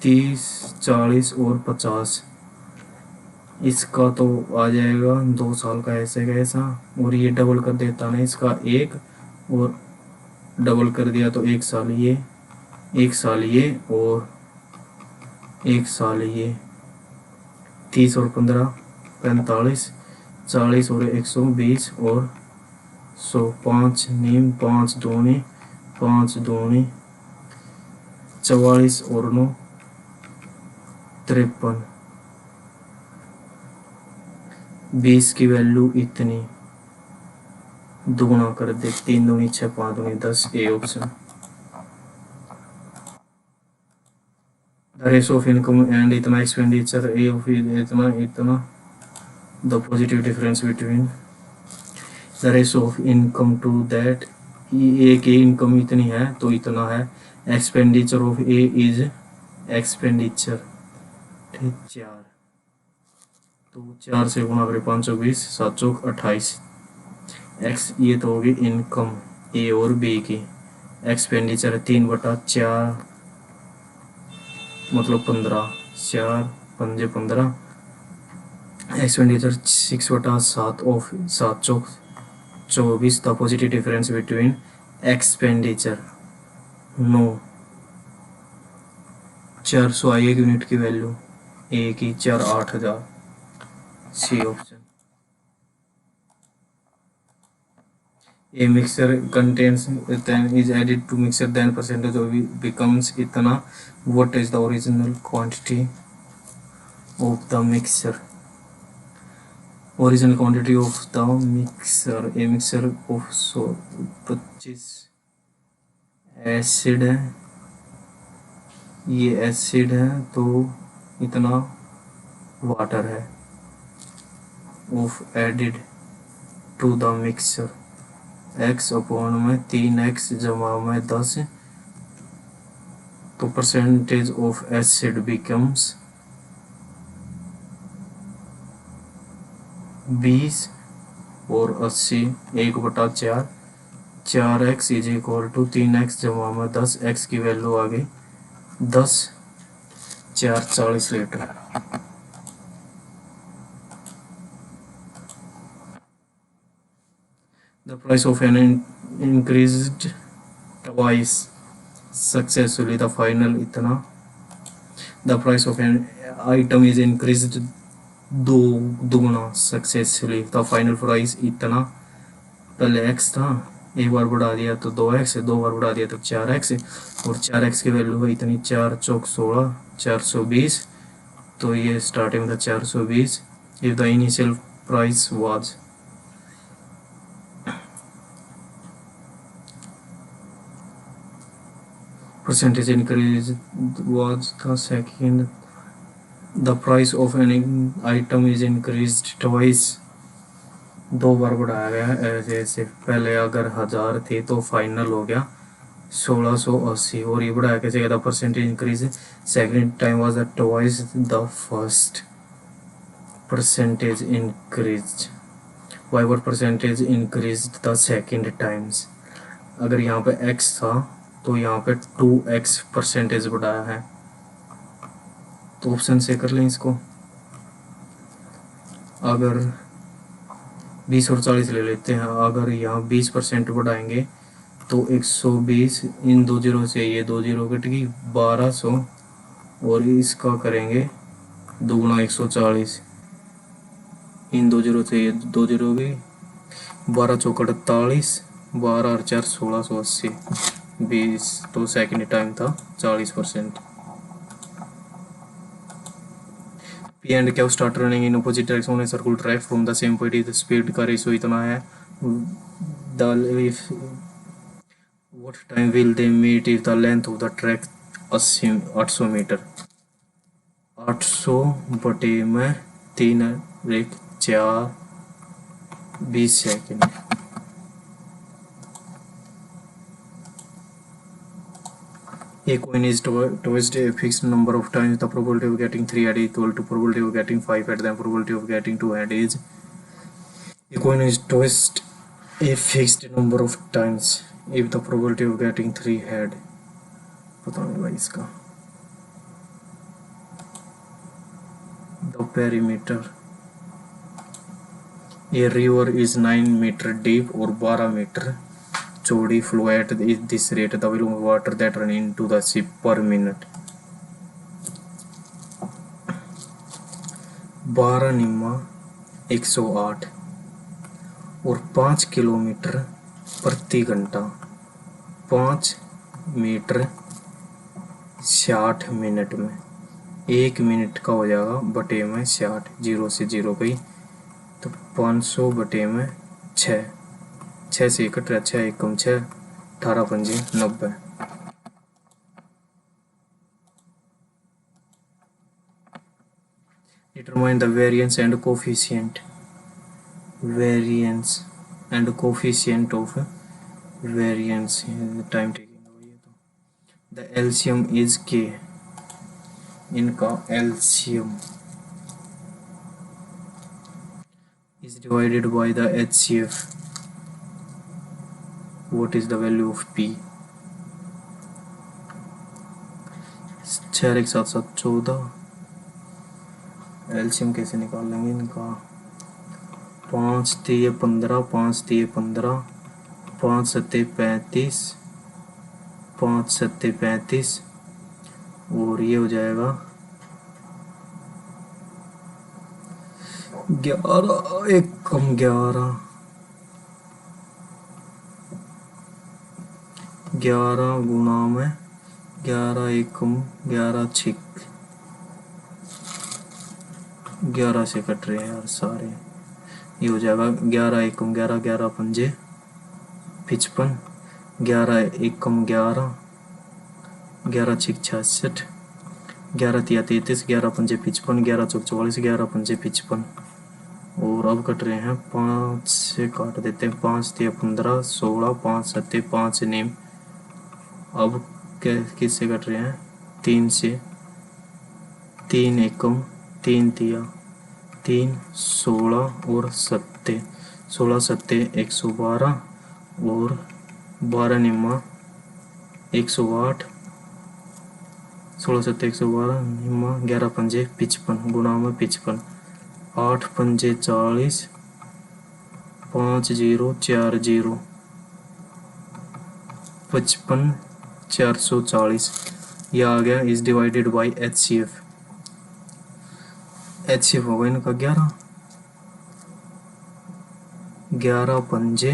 Speaker 1: 30 40 और 50 इसका तो आ जाएगा 2 साल का ऐसे का ऐसा, और ये डबल कर देता ना इसका 1 और डबल कर दिया तो 1 साल ये 1 साल ये और 1 साल ये 30 और 15 45 40 और 120 और 100 5 नीम 5 दूनी 5 दूनी 44 और 9 53 20 की वैल्यू इतनी दुगुना कर दे 3 दूनी 6 5 दूनी 10 A option. The ratio of income and इतना expenditure A of इतना the positive difference between the ratio of income to that ए की इनकम इतनी है तो इतना है। Expenditure of A is expenditure, ठीक, 4, तो 4 से गुणा करें 520, 7 चौक 28। एक्स ये तो होगी इनकम ए और बी की। एक्सपेंडिचर 3/4 मतलब 15, 4×5 = 15। एक्सपेंडिचर 6/7 ऑफ 7 चौक 24। The positive difference between expenditure 9, 400 आई एक यूनिट की वैल्यू, ए की 8,000, C option. A mixture contains then is added to mixture, then percentage of it becomes इतना. What is the original quantity of the mixture? Original quantity of the mixture, a mixture of 25 acid है, ये acid है तो इतना water है of added to the mixture, x upon में 3x जमा में 10, तो परसेंटेज ऑफ एसिड बिकम्स 20 और 80, 1/4, 4x is equal to 3x जमा में 10, x की वैल्यू आ गई 10, 4 40 litre. The price of an increased twice successfully, the final इतना. The price of an item is increased दुगुना सक्सेसफुली, द फाइनल प्राइस इतना. पहले x था, एक बार बढ़ा दिया तो 2x, 2 बार बढ़ा दिया तो 4x, और 4x की वैल्यू है इतनी, 4 चौक 16, 420, तो ये स्टार्टिंग था 420. If the initial price was percentage increase was the second. The price of an item is increased twice, 2 बार बढ़ाया गया है ऐसे ऐसे. पहले अगर 1000 थे तो फाइनल हो गया 1680, और ये बढ़ाया कैसे गया, percentage increase. Second time was the twice the first, percentage increase. By what percentage increase the second times. अगर यहाँ पे x था तो यहाँ पे 2x परसेंटेज बढ़ाया है, तो ऑप्शन से कर लें इसको. अगर 20 और 40 ले लेते हैं, अगर यहाँ 20% बढ़ाएंगे तो 120, इन 2 जीरो से ये 2 जीरो कट गई 1200, और इसका करेंगे दुगुना 140, इन 2 जीरो से ये 2 जीरो गई 12 चौक 48, 12 और 4 1680, 20, तो सेकेंड टाइम था 40%. P and Q start running in opposite direction on a circle track from the same point. The speed का रेशो इतना है. What time will they meet if the length of the track 800 metre. 800 बटे में 3 1 4 20 second. A coin is tossed a fixed number of times. The probability of getting 3 head is equal to probability of getting 5 head. Then probability of getting 2 head is. A coin is tossed a fixed number of times. If the probability of getting 3 head, पता नहीं भाई इसका. The perimeter. A river is 9 meter deep or 12 meter चौड़ी. Flow at this rate. The volume of water that run into the ship per minute. 12 निम्मा 108 और 5 kilometre प्रति घंटा, 5 metre 60 minute में. 1 मिनट का हो जाएगा बटे में 60, 0 से 0 गई तो 500 बटे में 6, 6 से 1 कट 6 1 कम 6, 18 पंजी 90. Determine the variance and coefficient. Variance and coefficient of variance time taking हो ये तो। द एलसीएम इज के, इनका LCM is divided by the HCF. What is the value of P? 6 एक साथ साथ 14। एलसीएम कैसे निकाल लेंगे इनका? 5 3 15, 5 3 15, 5 7 35, 5 7 35 और ये हो जाएगा 11 एक कम 11, 11 गुना में 11 एक कम 11 छिक 11 से कट रहे हैं यार सारे। ये हो जाएगा 11 एक कम 11, 11 पंजे 55, 11 एक कम 11, 11 छिक 66, 11 तिया 33, 11 पंजे 55, 11 चौक 44, 11 पंजे 55। और अब कट रहे हैं 5 से काट देते हैं, 5 तिया 15, 16, 5 7 5 नेम। अब किससे कट रहे हैं? 3 से, 3 एकम 3 तिया 3, 16 और 7, 16 7 112 और 12 निम्मा 108, 16 7 112 निम्मा 11 पंजे 55 गुना में 55, 8 पंजे 40, 5 0 4 0 55 440। यह आ गया is divided by HCF। HCF होगा इनका 11, 11 पंजे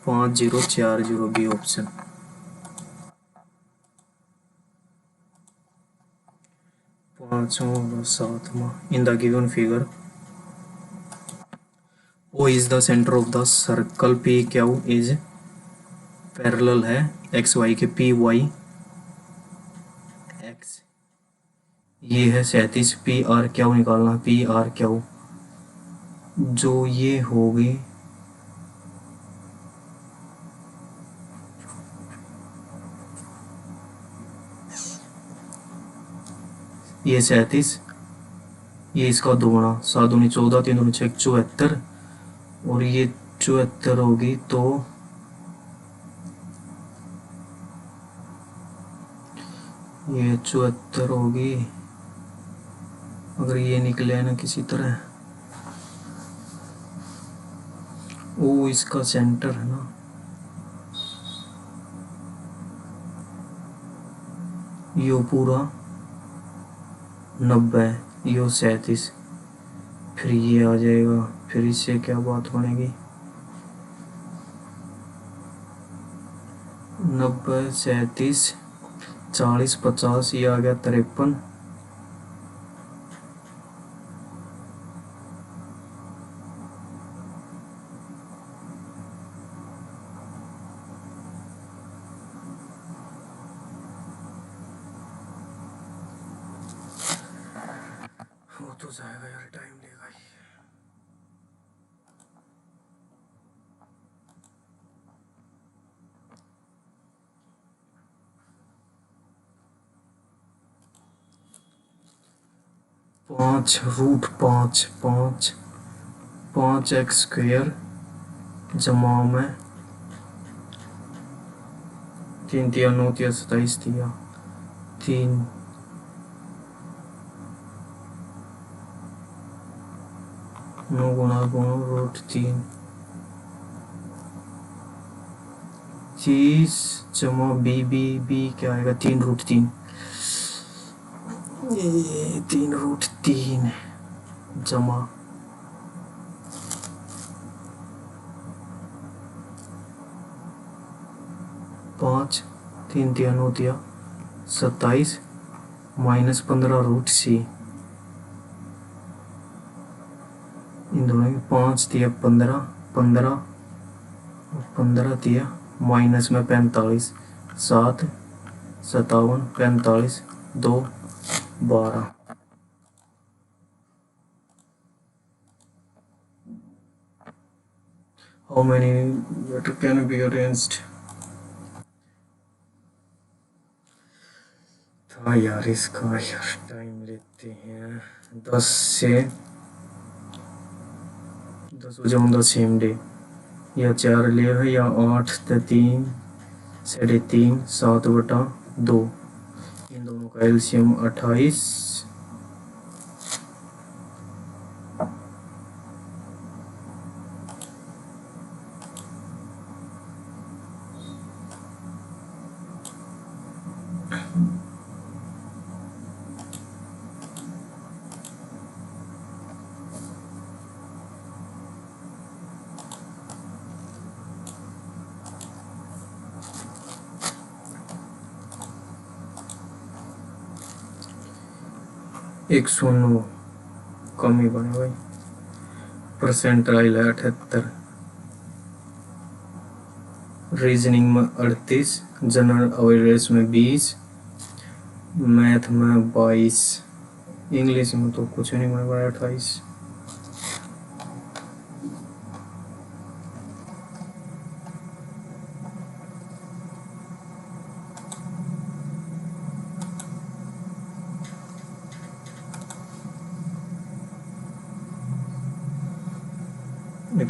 Speaker 1: 5 0 4 0 बी ऑप्शन। पांचवा और सातवां इन the given figure O is the center of the circle, P Q is parallel है एक्स वाई के, पी वाई एक्स ये है 37, पी आर क्यू निकालना, पी आर क्यू जो ये होगी ये 37, ये इसका दोगुना 7 दूनी 14, 3 दूनी 6 74 और ये 74 होगी तो ये 74 होगी। अगर ये निकले ना किसी तरह, वो इसका सेंटर है ना, यो पूरा 90, यो 37, फिर ये आ जाएगा, फिर इससे क्या बात बनेगी 90 37 40 50, ये आ गया 53, हो तो जाएगा यार, टाइम लेगा ही। पाँच रूट 5 5 5 एक्स स्क्वेयर जमा में 3 तिया 9 तिया 27 तिया 3 9 गुना रूट 3 30 जमा बी बी बी क्या आएगा 3 रूट 3, ये 3 रूट 3 जमा 5 3 तिया 9 तिया 27 माइनस 15 रूट सी, इन दोनों की 5 तिया 15 15 15 तिया माइनस में 45 7 57 45 2 12। How many letter can be arranged था यार, इसका यार टाइम लेते हैं 10 से 10 बजे ऑन द सेम डे, या 4 ले है या 8 तो 3 3.5 7/2, इन दोनों का एलसीएम 28। एक 109 कमी बने भाई, परसेंटाइल है 78, रीजनिंग में 38, जनरल अवेयरनेस में 20, मैथ में 22, इंग्लिश में तो कुछ नहीं बने भाई 28।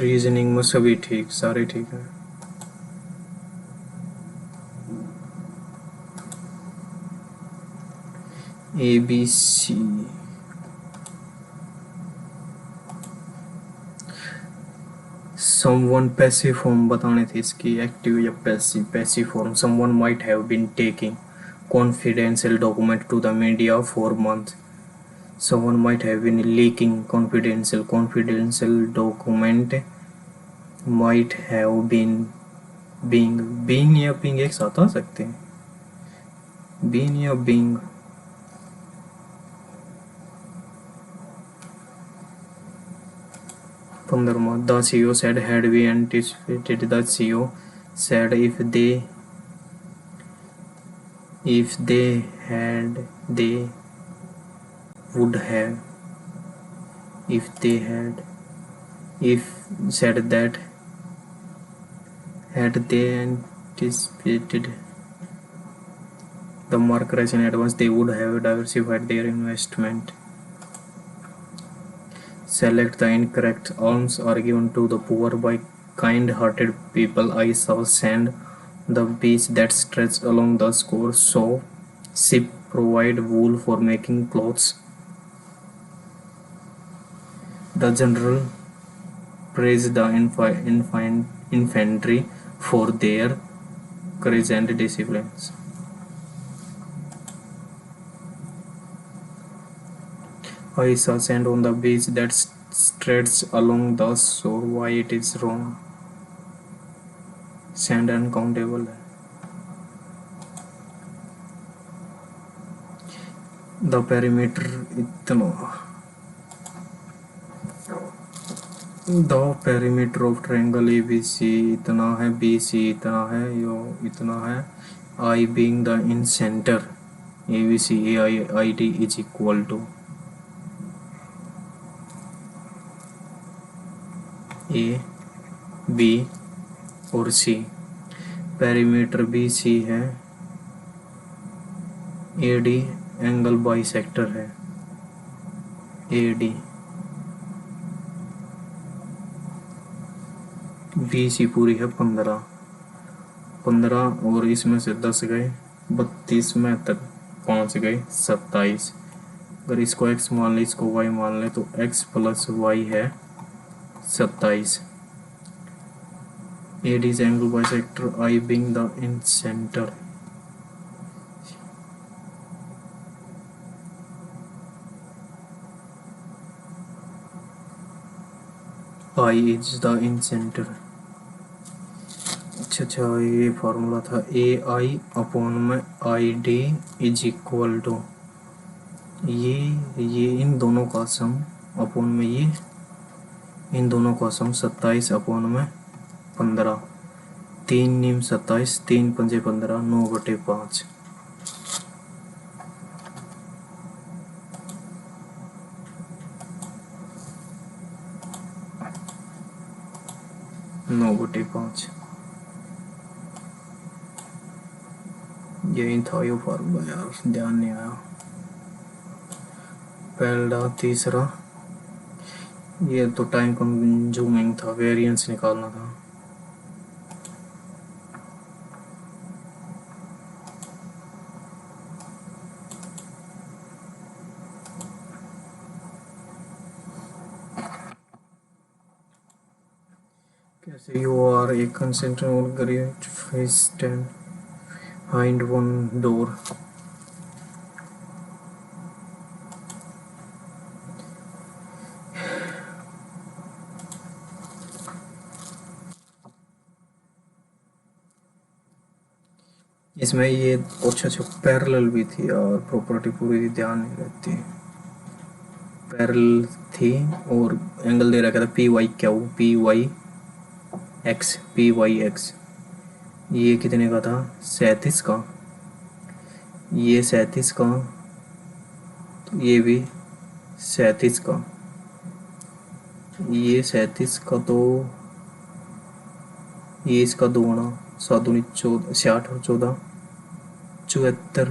Speaker 1: रीजनिंग में सभी ठीक, सारे ठीक है। ABC समवन पैसिव फॉर्म बताने थे इसकी, एक्टिव या passive. Passive form, someone might have been taking confidential document to the media for months. Someone might have been leaking confidential document might have been being या being एक साथ आ सकते हैं, being या being। पंद्रहवां, the CEO said had we anticipated, the CEO said if they had they would have, if they had, if said that had they anticipated the market crash in advance, they would have diversified their investment. Select the incorrect. Alms are given to the poor by kind-hearted people. I saw sand the beach that stretched along the shore. So ship provide wool for making clothes. The general praised the infantry for their courage and discipline. I saw sand on the beach that stretches along the shore. Why it is wrong? Sand uncountable है। The perimeter इतना, the perimeter of triangle ABC इतना है, BC इतना है, यो इतना है, I being the in center, ABC AID is equal to A, B और C। Perimeter BC है, AD एंगल बाइसेक्टर है, AD। BC पूरी है 15 और इसमें से 10 गए 32 में तक 5 गए 27। अगर इसको x मान ले, इसको y मान ले, तो x प्लस y है 27। AD is angle bisector, I being the in center। I is the in center। अच्छा, ये फॉर्मूला था, AI अपॉन में ID इज इक्वल टू ये इन दोनों का सम अपॉन में ये इन दोनों का सम 27 अपॉन में 15, 3 नीम 27, 3 पंजे 15, 9/5। 9/5। यही था ये फार्मूला यार, ध्यान नहीं आया। पहला तीसरा ये तो टाइम कंज्यूमिंग था, वेरिएंस निकालना था। कैसे you are a concentrate great face 10 hind one door. इसमें ये अच्छा अच्छा पैरेलल भी थी और प्रॉपर्टी पूरी ध्यान नहीं रहती। पैरेलल थी और एंगल दे रखा था P Y Q, P Y X, P Y X. ये कितने का था? 37 का। ये 37 का, तो ये भी 37 का। ये 37 का, तो ये इसका दोगुना, 7 दूनी 14, 66 और 14 74।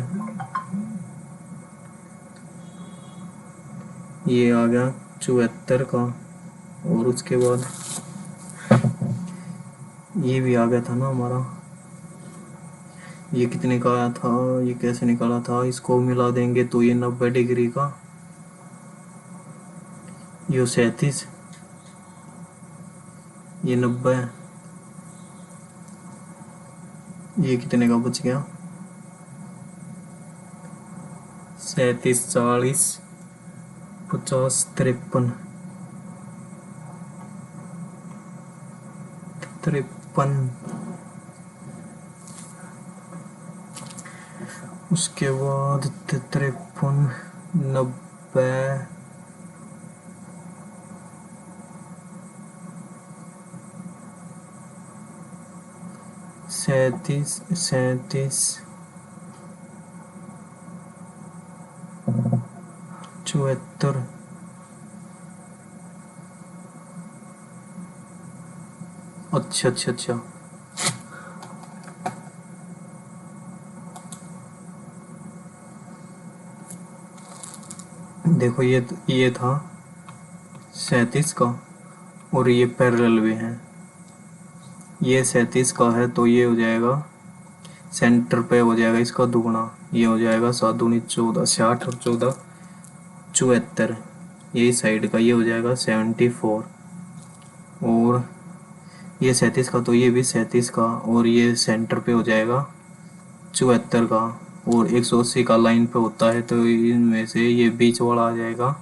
Speaker 1: ये आ गया 74 का। और उसके बाद ये भी आ गया था ना हमारा। ये कितने का आया था? ये कैसे निकाला था? इसको मिला देंगे तो ये 90 डिग्री का, ये 37, ये 90, ये कितने का बच गया? 37, 40, 50, 53, 53। उसके बाद 53, 90, 37, 37, 74। अच्छा अच्छा अच्छा, देखो ये था 37 का और ये पैरेलल भी है। ये 37 का है तो ये हो जाएगा सेंटर पे हो जाएगा इसका दुगुना, ये हो जाएगा 7 दूनी 14, 60 और 14 74। यही साइड का ये हो जाएगा 74। और ये 37 का, तो ये भी 37 का और ये सेंटर पे हो जाएगा 74 का। और 180 का लाइन पे होता है तो इनमें से ये बीच वाला आ जाएगा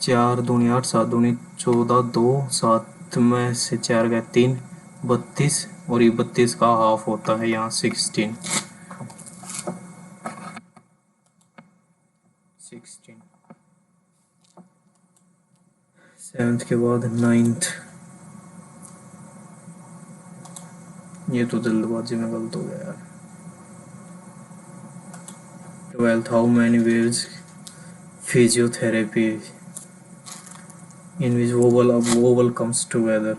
Speaker 1: 4 दूनी 8, 7 दूनी 14, 2 7 में से 4 गए 3, 32। और ये 32 का हाफ होता है यहाँ 16। सेवन्थ के बाद नाइन्थ। ये तो जल्दबाजी में गलत हो गया यार। 12th, how many waves physiotherapy in which vowel comes together.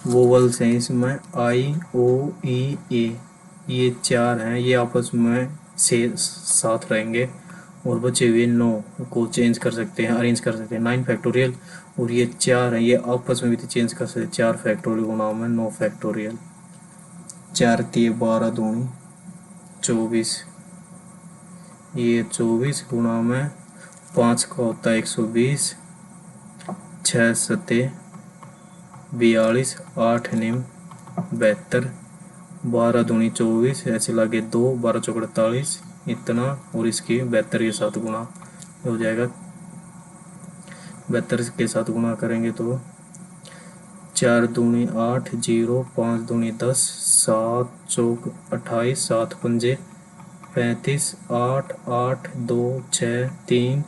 Speaker 1: Vowels हैं इसमें आई ओ ई ए, ये 4 हैं, ये आपस में से साथ रहेंगे और बचे हुए 9 को चेंज कर सकते हैं, अरेंज कर सकते हैं 9 फैक्टोरियल। और ये 4 हैं, ये आपस में भी तो चेंज कर सकते हैं, 4 फैक्टोरियल गुना में 9 फैक्टोरियल। 4 तिये 12 दूनी 24, ये 24 गुना में 5 का होता है 120, 6 सते 42, 8 निम 72, 12 दूनी 24, ऐसे लागे 2, 12 चौक 48 इतना। और इसकी 72 के साथ गुणा हो जाएगा। 72 के साथ गुणा करेंगे तो 4 दूनी 8, 0, 5 दूनी 10, 7 चौक 28, 7 पंजे 35, 8, 8, 2, 6, 3,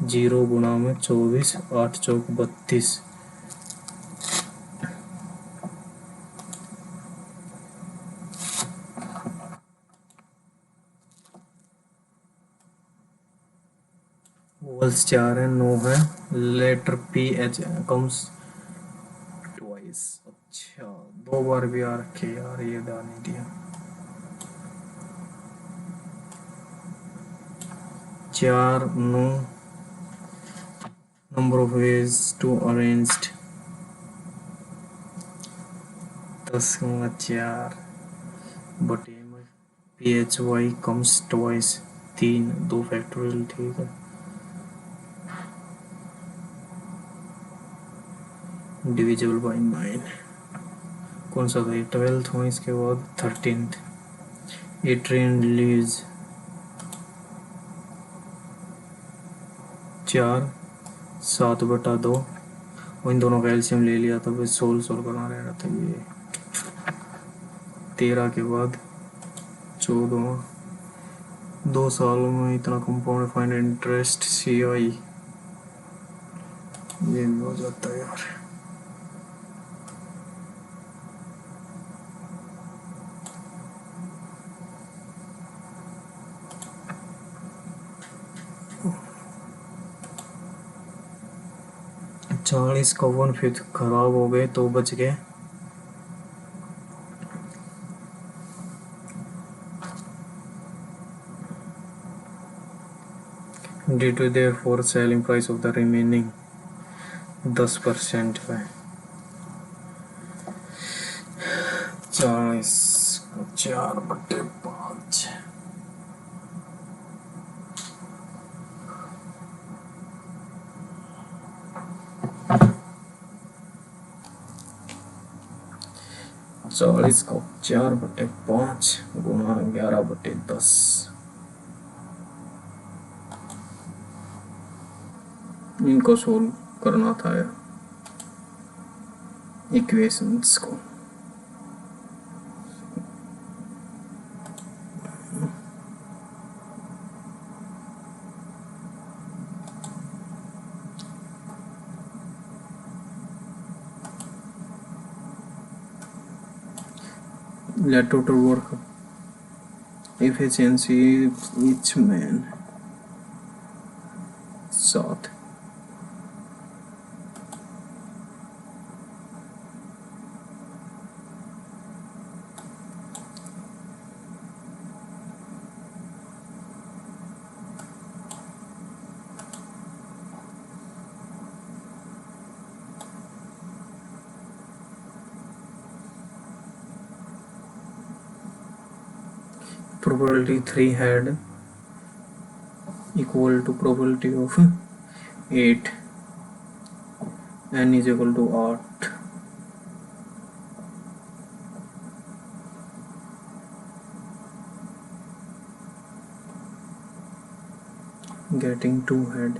Speaker 1: 0 गुणा में 24, 8 चौक 32। वोवल्स 4 है, 9 है। Letter P H comes twice. 2 बार भी आ रखे यार, ये ध्यान नहीं दिया। 4 9 number of ways to arranged 10 4 बटे में phy comes twice 3 2 फैक्टोरियल, ठीक है। डिविजिबल बाई 9 कौन सा था, 12th हुआ, इसके बाद 13th। ए ट्रेन लीव्स 4 7 बटा 2, इन दोनों का एल्शियम ले लिया था, फिर सोल्व करना रहना था। ये 13 के बाद 14, 2 सालों में इतना कंपाउंड फाइंड इंटरेस्ट CI, ये भी हो जाता है यार। अच्छा, इसका 1/5 खराब हो गए तो बच गए। Due to therefore selling price of the remaining 10% है। 40 को 4/5, को 4/5 गुना 11/10। इनको सोल्व करना था इक्वेशंस को। Let total work efficiency each man 7। probability 3 head equal to probability of 8, n is equal to 8, getting 2 head